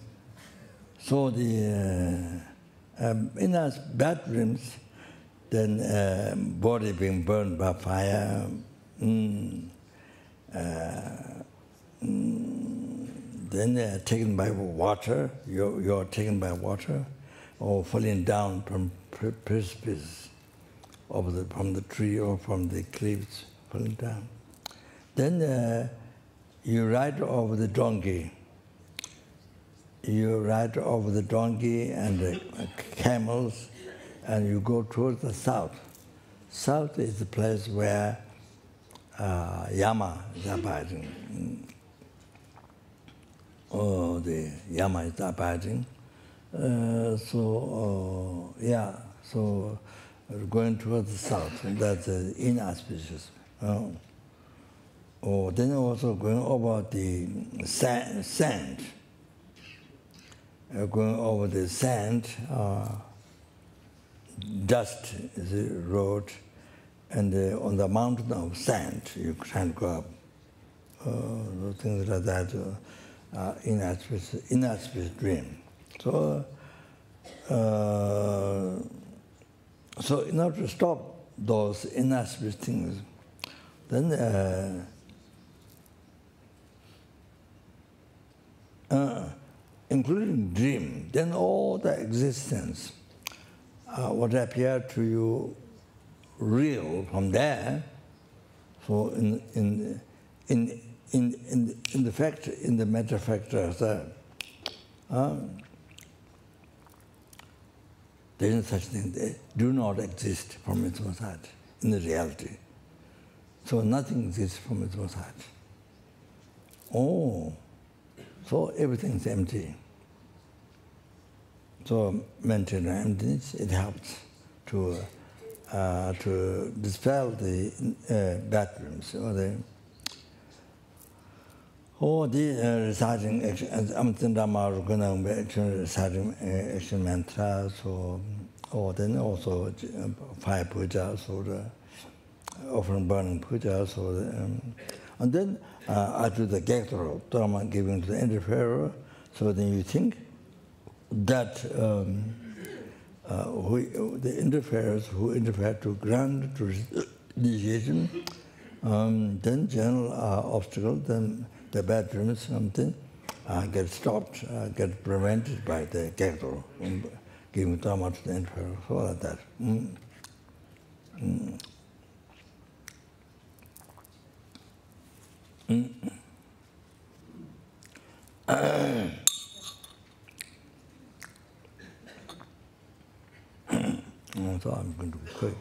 so the in our bad dreams, then body being burned by fire, then taken by water. You're taken by water, or falling down from precipice, from the tree or from the cliffs, falling down. Then you ride over the donkey. You ride over the donkey and the camels, and you go towards the south. South is the place where Yama is abiding. Oh, the Yama is abiding. So going towards the south, that's inauspicious. Then also going over the sand. Going over the sand, dust is the road, and on the mountain of sand you can't go up. Things like that, inauspicious dream. So in order to stop those inauspicious things, then including dream, then all the existence, what appear to you real from there. So in the fact, in the matter factor, there is such thing. They do not exist from its own side in the reality. So nothing exists from its own side. So everything is empty. So maintaining emptiness, it helps to dispel the bad dreams or the reciting reciting action mantras, or then also fire pujas, or offering burning pujas, and then I do the Door of Dharma giving to the interferer. So then you think that the interferers who interfere to grant to initiation, then general obstacle, then the bad dreams, something get stopped, get prevented by the Door, giving Dharma to the interferer, so like that. So I'm going to be quick.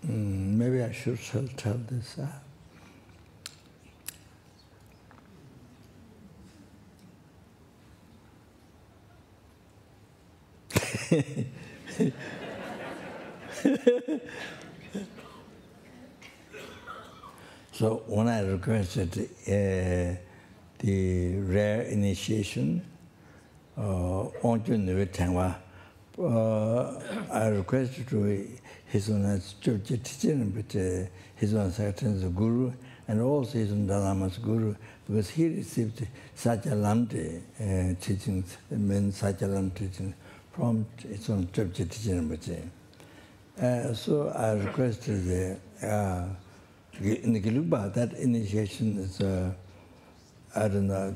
Maybe I should tell this. So when I requested the rare initiation, I requested to his own teaching, but his own secretary's guru, and also his own Dalai's guru, because he received Satyalamte teachings, Satyalam teachings from his own teaching. So I requested in the Gelupa, that initiation is, I don't know,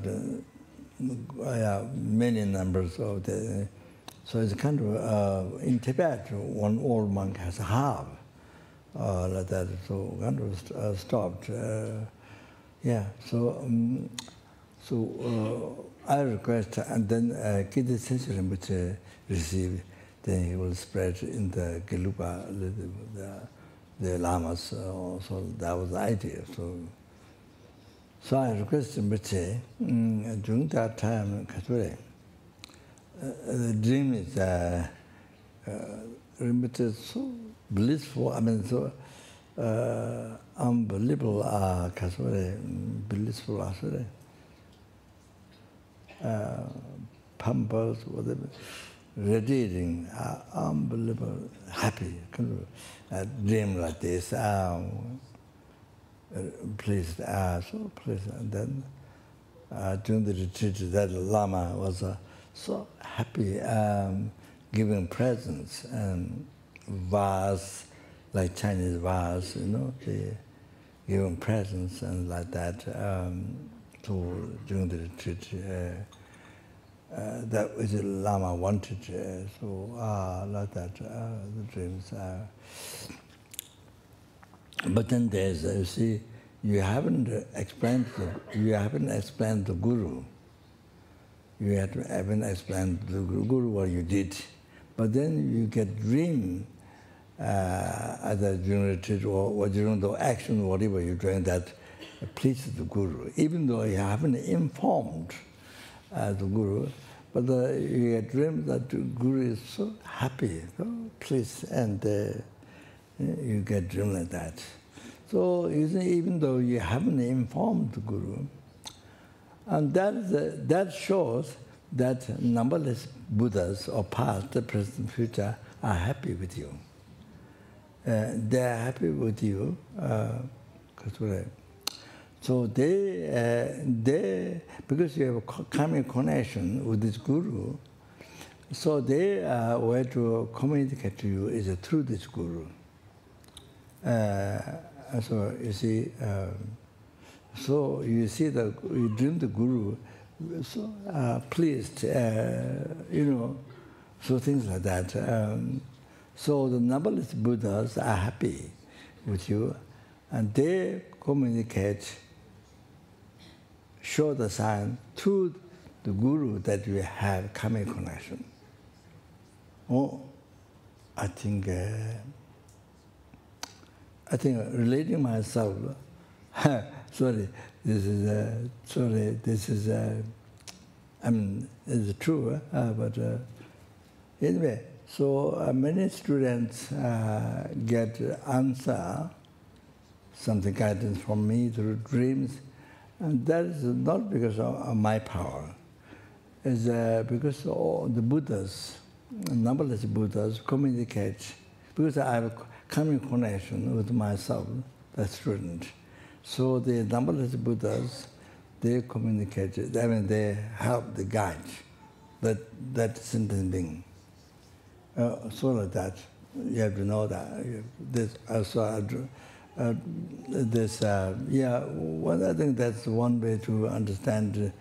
many numbers of the. So it's kind of, in Tibet, one old monk has a half like that, so kind of stopped. Yeah, so I request, and then Kiddi Session, which received, then he will spread in the Gelupa, the lamas, so that was the idea. So I requested Mbache, during that time, the dream is Rinpoche so blissful, I mean, so unbelievable, blissful, pampers, whatever, radiating, unbelievable, happy, kind of dream like this, pleased, so pleased. And then during the retreat, that Lama was so happy, giving presents and vase, like Chinese vase, they giving presents and like that. So during the retreat, that was the Lama wanted. So like that, the dreams. But then there's, you see, you haven't explained the Guru. You haven't explained to the Guru what you did. But then you get dream, either during retreat or during the action, whatever you're doing, that pleases the Guru. Even though you haven't informed the Guru, but you get dream that the Guru is so happy, so pleased, and you get dream like that. So even though you haven't informed the Guru, and that shows that numberless Buddhas or past, present, future are happy with you. They are happy with you. So they because you have a karmic connection with this Guru, so they way to communicate to you is through this Guru. So you see. So you see that you dream the Guru, so pleased, so things like that. So the numberless Buddhas are happy with you, and they communicate, show the sign to the Guru that you have karmic connection. Oh, I think relating myself. Sorry, this is I mean, it's true, but anyway, so many students get answer, something guidance from me through dreams, and that is not because of my power. It's because all the Buddhas, numberless Buddhas, communicate, because I have a karmic connection with myself, the student. So the numberless Buddhas, they communicated, I mean, they help the guide, that sentient being. So like that, you have to know that. Well, I think that's one way to understand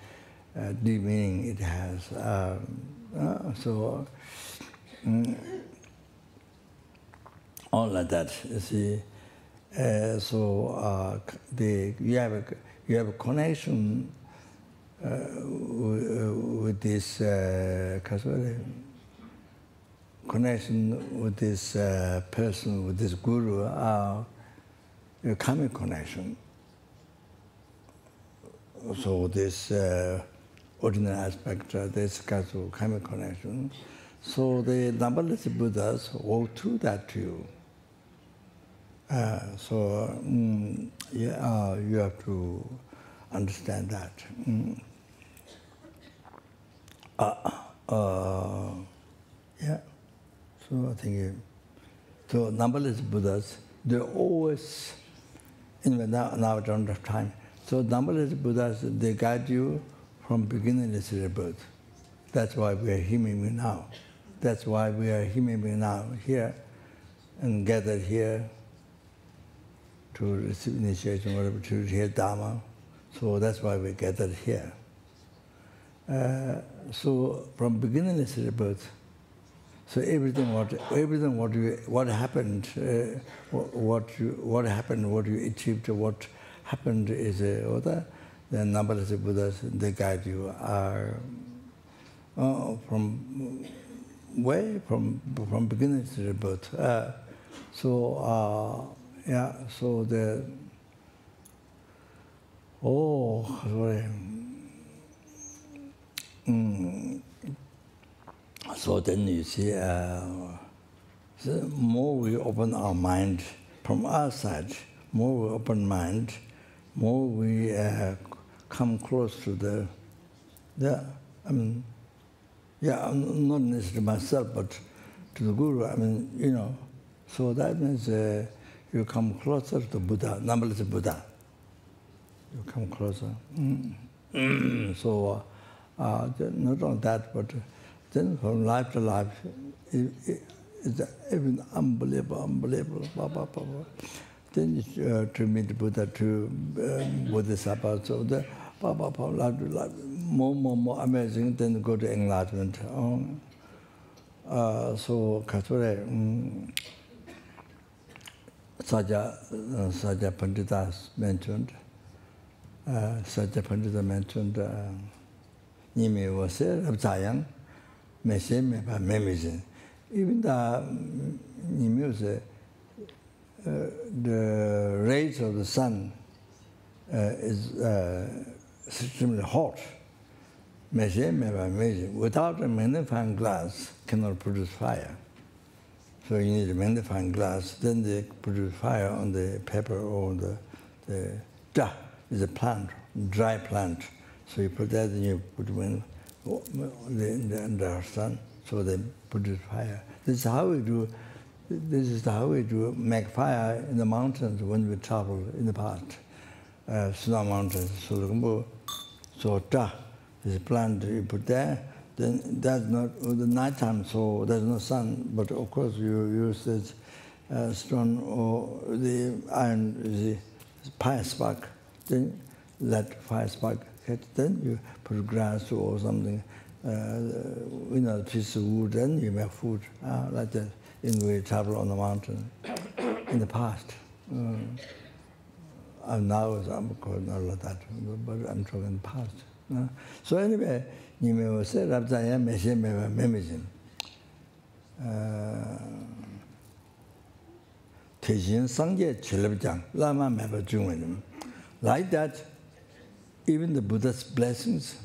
the meaning it has. All like that, you see. You have a connection with this connection with this person, with this Guru, a karmic connection. So this ordinary aspect, this karmic connection. So the numberless Buddhas walk through that too. You have to understand that. Yeah. So I think so numberless Buddhas, they're always, anyway, now I don't have time. So numberless Buddhas, they guide you from beginningless rebirth. That's why we are human beings now. That's why we are human beings now here and gathered here to receive initiation, whatever, to hear Dharma. So that's why we gathered here. So from beginningless rebirth, so everything what happened, what you achieved, what happened is the numberless Buddhas, they guide you are from beginning to rebirth. So the so then you see, the more we open our mind from our side, more we open mind, more we come close to not necessarily myself, but to the Guru. So that means you come closer to Buddha, numberless Buddha. You come closer. So not only that, but then from life to life, it's even unbelievable. Then you to meet Buddha, to Bodhisattva, so the life to life, more amazing, then go to enlightenment. So Katsure, Sajja Pandita mentioned, Nimi was Rabzayang, Meshe Mepa Memizin. Even the Nimi the rays of the sun is extremely hot. Meshe Mepa Memizin. Without a magnifying glass, cannot produce fire. So you need a magnifying glass, then they produce fire on the paper or the da is a plant, dry plant. So you put that and you put in the sun, so they produce fire. This is how we do. This is how we do make fire in the mountains when we travel in the past, snow mountains. So da is a plant you put there. Then that's not the nighttime, so there's no sun. But of course, you use this stone or the iron, the fire spark. Then let fire spark hit. Then you put grass or something, piece of wood. Then you make food like that. And we travel on the mountain in the past. And now I'm of not like that, but I'm talking in the past. So anyway. Nime was said, Rabzaya Meshe Meva Memizin. Tejin Sangye Chilabjang, Lama Meva Jungwenim. Like that, even the Buddha's blessings,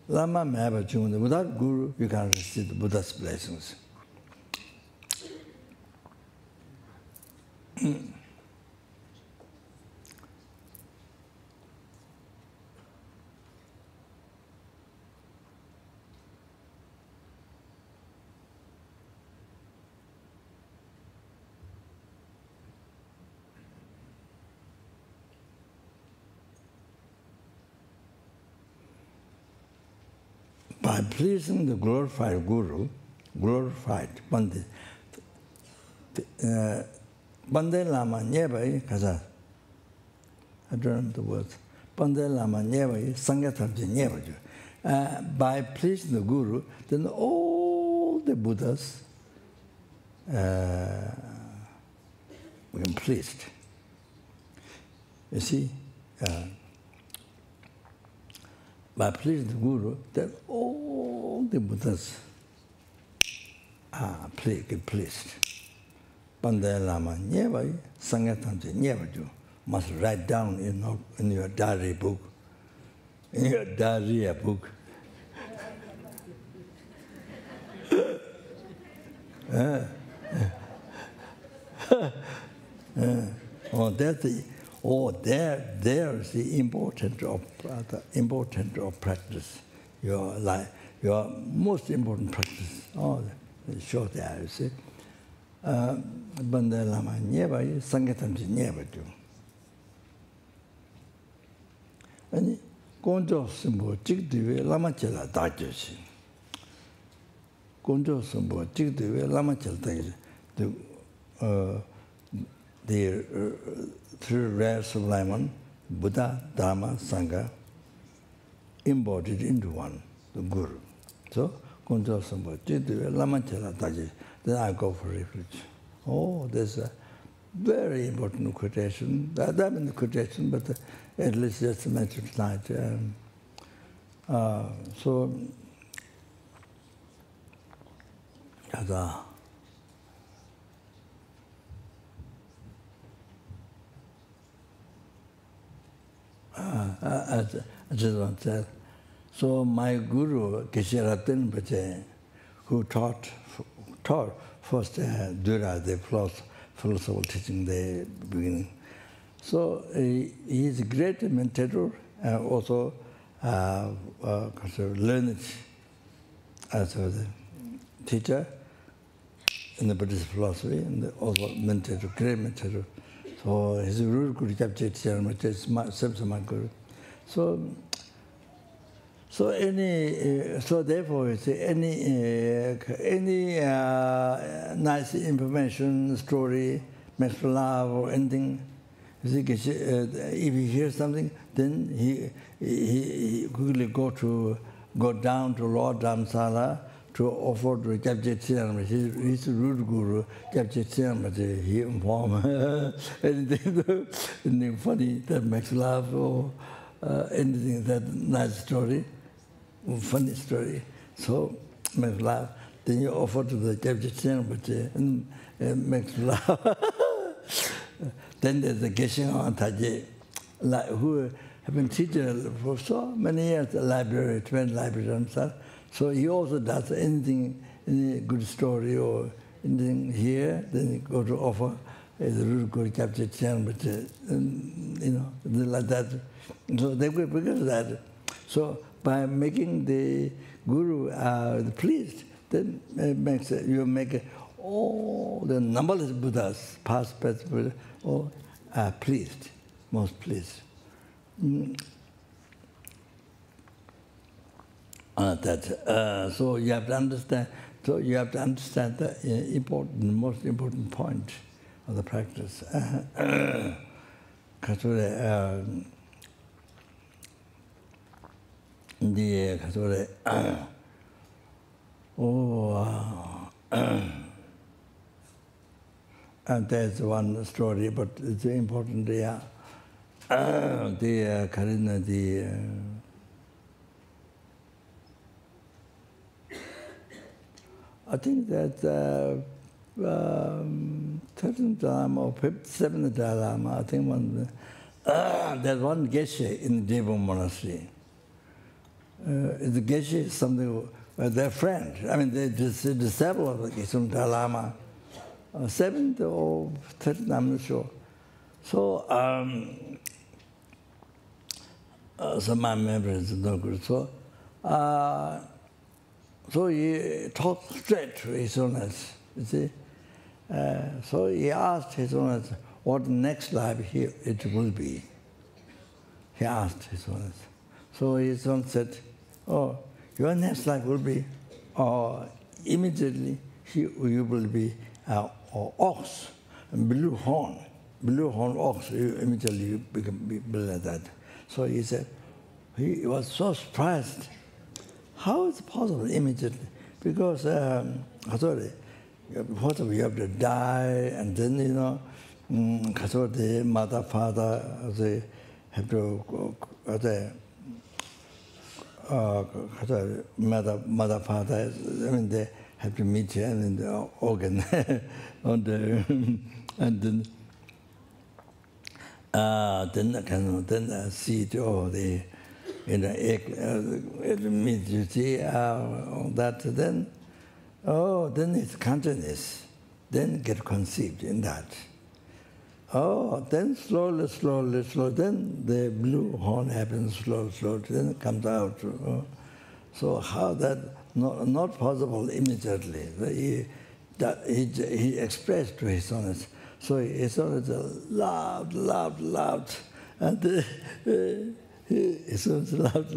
Lama Meva Jungwenim, without Guru, you can't receive the Buddha's blessings. By pleasing the glorified Guru, glorified Pandit, Pandit Lama Nyebai Kaza. I don't remember the words. Pandit Lama Nyebai Sangatamji Nyebai. By pleasing the Guru, then all the Buddhas become pleased. You see? By pleasing the Guru, then all the Buddhas get pleased. Pandaya Lama Nyebai, Sangatamji Nyebaju, must write down in your diary book, in your diarrhea book. There's the importance of practice. Your most important practice. Oh, short there, you see. Banda lama nyeba yi sangatamji nyeba jo. Ani gonjo simbo jigdiwe lama chela dajo si. Gonjo simbo jigdiwe lama chela dajo. The three rare sublime one, Buddha, Dharma, Sangha, embodied into one, the Guru. So, gonjo simbo jigdiwe lama chela dajo. Then I go for refuge. Oh, there's a very important quotation. That in the quotation, but at least just to mention tonight. So, I just want to say, so my guru, Geshe Rinpoche, who taught first Dura, the philosophical teaching, the beginning. So he is a great meditator, also learned as a teacher in the Buddhist philosophy, and also meditator, great meditator. So his Guru Guru captured my Guru. So therefore, any nice information, story, makes love or anything, if he hears something, then he quickly go down to Lord Dhamsala to offer to capture his root guru, capture he inform anything funny that makes laugh or anything that nice story. Funny story, so makes laugh. Then you offer to the captain, but it makes laugh. Then there's the Geshe Taje, who have been teaching for so many years, the library, 20 libraries. So he also does anything, any good story or anything here, then he go to offer the root good captain, but like that. So they will because of that. So by making the guru pleased, then you make all the numberless Buddhas, past, present Buddhas, all are pleased, most pleased. So you have to understand. So you have to understand the most important point of the practice. And there's one story, but it's important. Yeah, Karina, I think that 13th Dharma or 7th Dharma, I think there's one Geshe in the Devon monastery. The Geshe is something, their friend. I mean, they're disciple of the Geshe Lama. 7th or 13th, I'm not sure. So, so my memory is no good. So he talked straight to His Holiness, you see. So he asked His Holiness what next life it will be. He asked His Holiness. So His Holiness said, oh, your next life will be, immediately you will be ox, blue horn ox, you immediately become like that. So he said, he was so surprised. How is it possible immediately? Because, first of all, you have to die, and then, the mother, father, they have to, mother, father, I mean, they have to meet here in the organ, and then seed or the egg, meat, you see, that then Oh, then it's consciousness. Then get conceived in that. Oh, then slowly, then the blue horn happens slowly, then it comes out. So how that, not possible immediately. He expressed to his sons. So his sons loud, and his sons loud.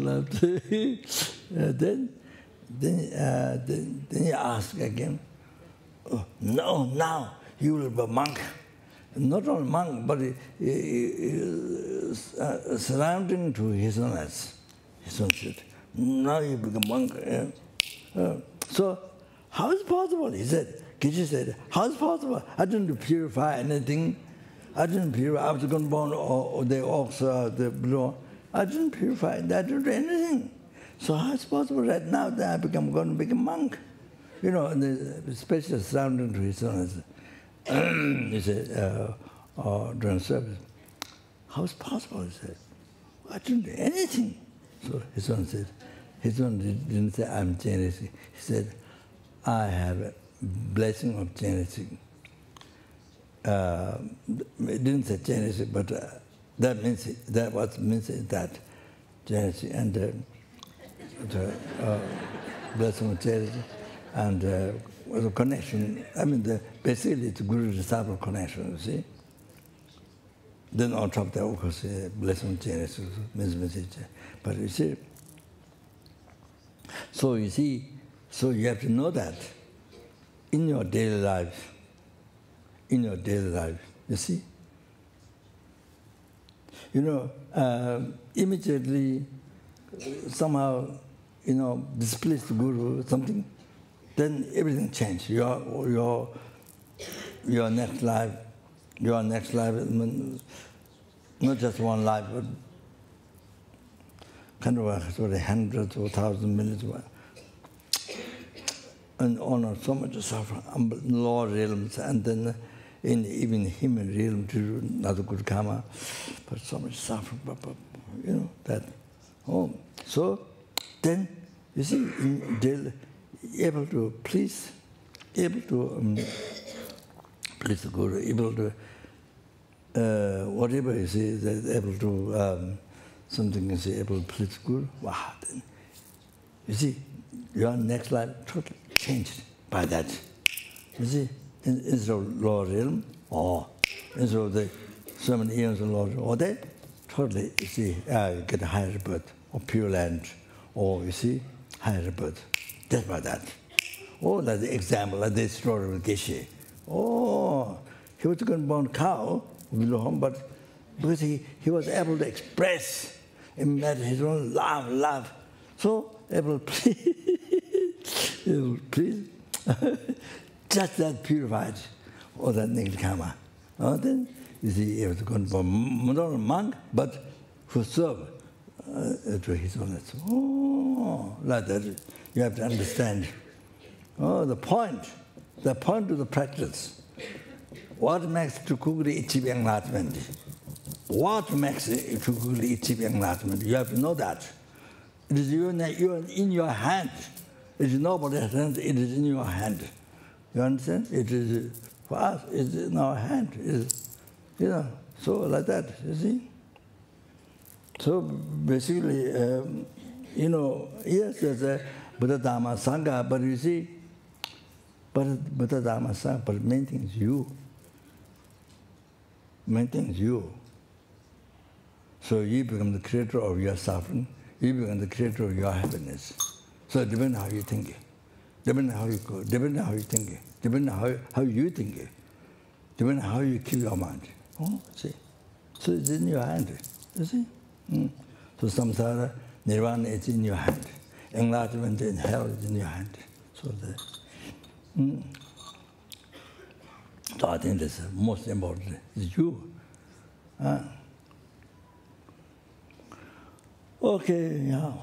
Then he asked again, oh, no, now you will be a monk. Not only monk, but surrounding to his sons. His sons said, now you become monk. So how is it possible? He said, Geshe said, how is it possible? I didn't purify anything. I didn't purify. I was going to burn or the ox, the blue. I didn't purify. I didn't do anything. So how is it possible that now that I'm going to become monk? You know, and especially surrounding to his sons. He said, during service, how is it possible? He said, I didn't do anything. So his son said, his son didn't say, I'm generous. He said, I have a blessing of generosity. It didn't say generosity, but that means that generosity and the blessing of charity and the connection. I mean, basically it's guru-disciple connection, you see. Then on top of that, of course, blessing of charity means message. But you see, so you have to know that in your daily life, you see. You know, immediately, somehow, you know, displeased the guru or something, then everything changes. Your next life, not just one life, but kind of sort of hundreds or thousands, millions, and honor so much suffering, lower realms, and then in even human realm to not a good karma, but so much suffering, you know that. Oh, so then you see, able to please the guru, able to whatever you see, able to something you see, able to please the guru. Wow, then you see, your next life totally changed by that. You see, instead of lower realm, or instead of the so many years of lower realm, or they totally, you see, you get a higher birth, or pure land, or you see, higher birth. Just by that. Oh, that's the example, like this story with Geshe. Oh, he was going to burn cow, but because he was able to express in his own love, so able to please, just that purified all that negative karma. Then you see, he was going to burn not only monk, but who serve to his own. Oh, like that. You have to understand. Oh, the point of the practice. What makes to quickly achieve enlightenment? What makes to quickly achieve enlightenment? You have to know that. It is in your hand. It is nobody's hand, it is in your hand. You understand? It is, for us, it is in our hand. It is, you know, so like that, you see? So basically, you know, yes, there's a Buddha Dharma Sangha, but you see, Buddha Dharma Sangha, but main thing is you. Main thing is you. So you become the creator of your suffering, you become the creator of your happiness. So it depends how you think it. Depends how you go, depends how you think it, depends how you think it, depends how you keep your mind. Oh, see? So it's in your hand, you see? So samsara, nirvana is in your hand. Enlightenment in hell is in your hand. So so I think that's the most important. It's you. Okay, yeah.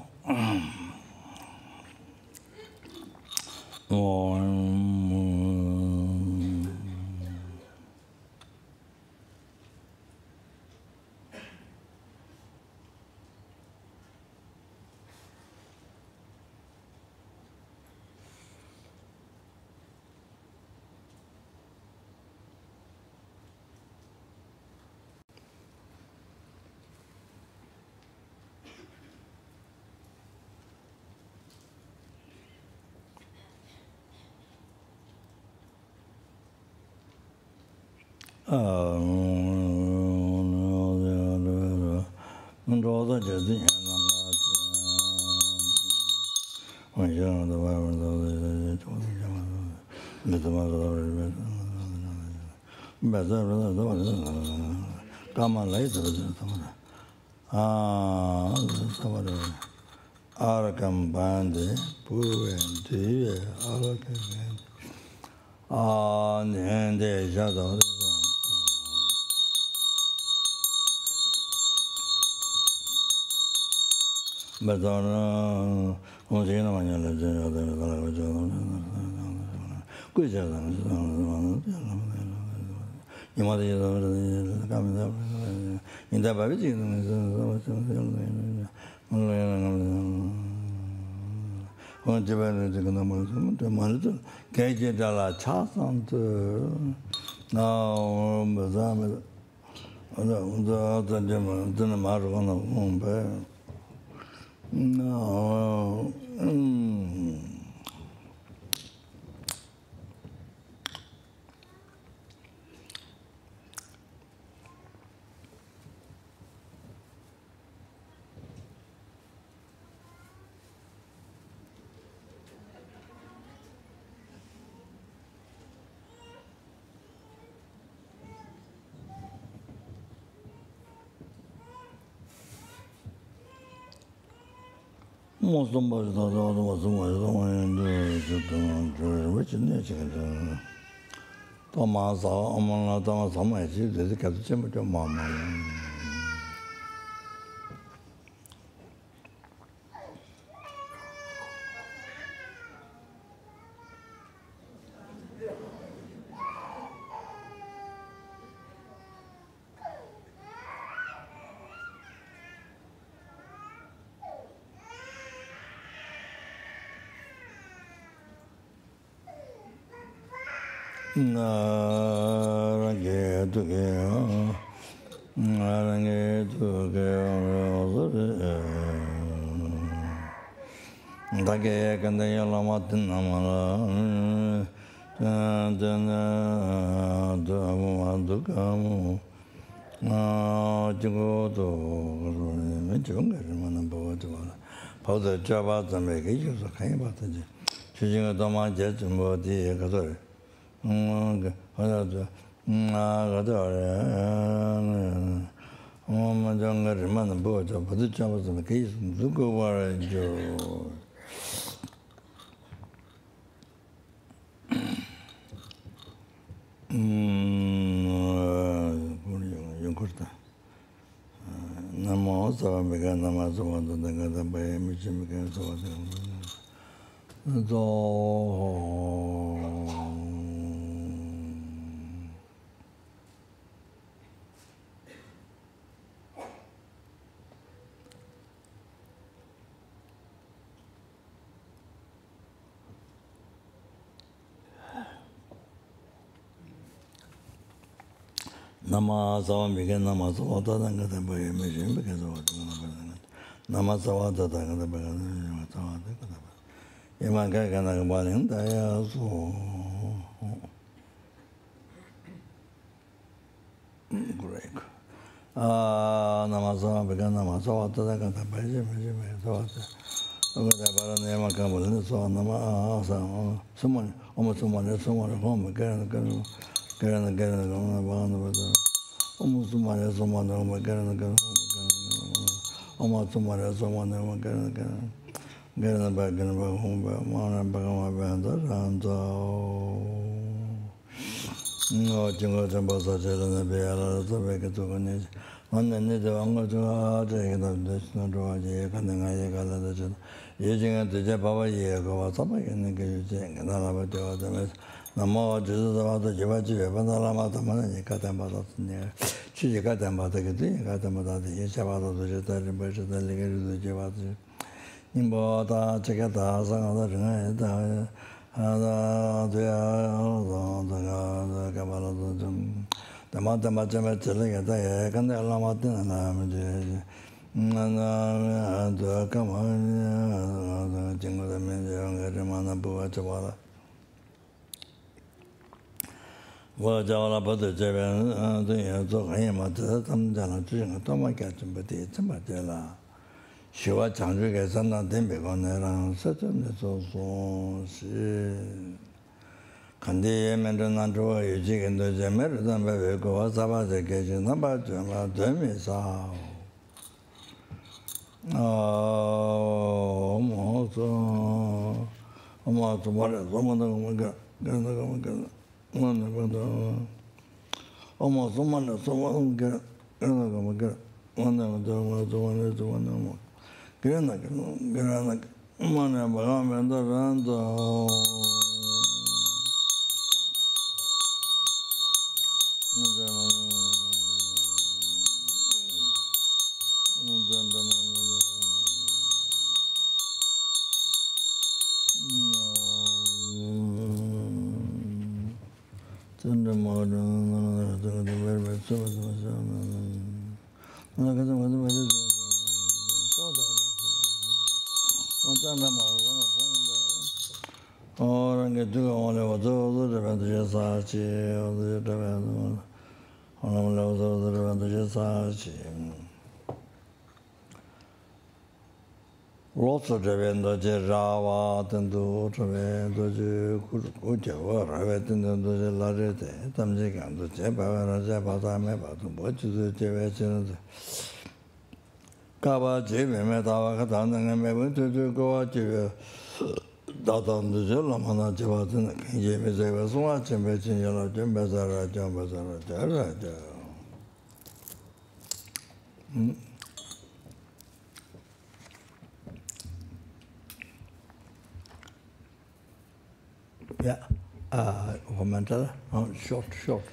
Short.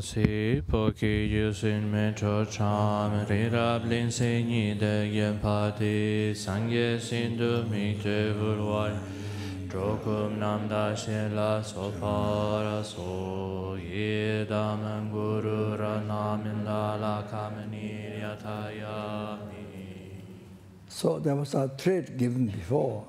Si pochi yusin metro cham rirablin segni de yempati sangye sindu mite vulwai drokum namda shela sopara so yedaman guru ranaminda la kamani yatayami. So there was a trait given before.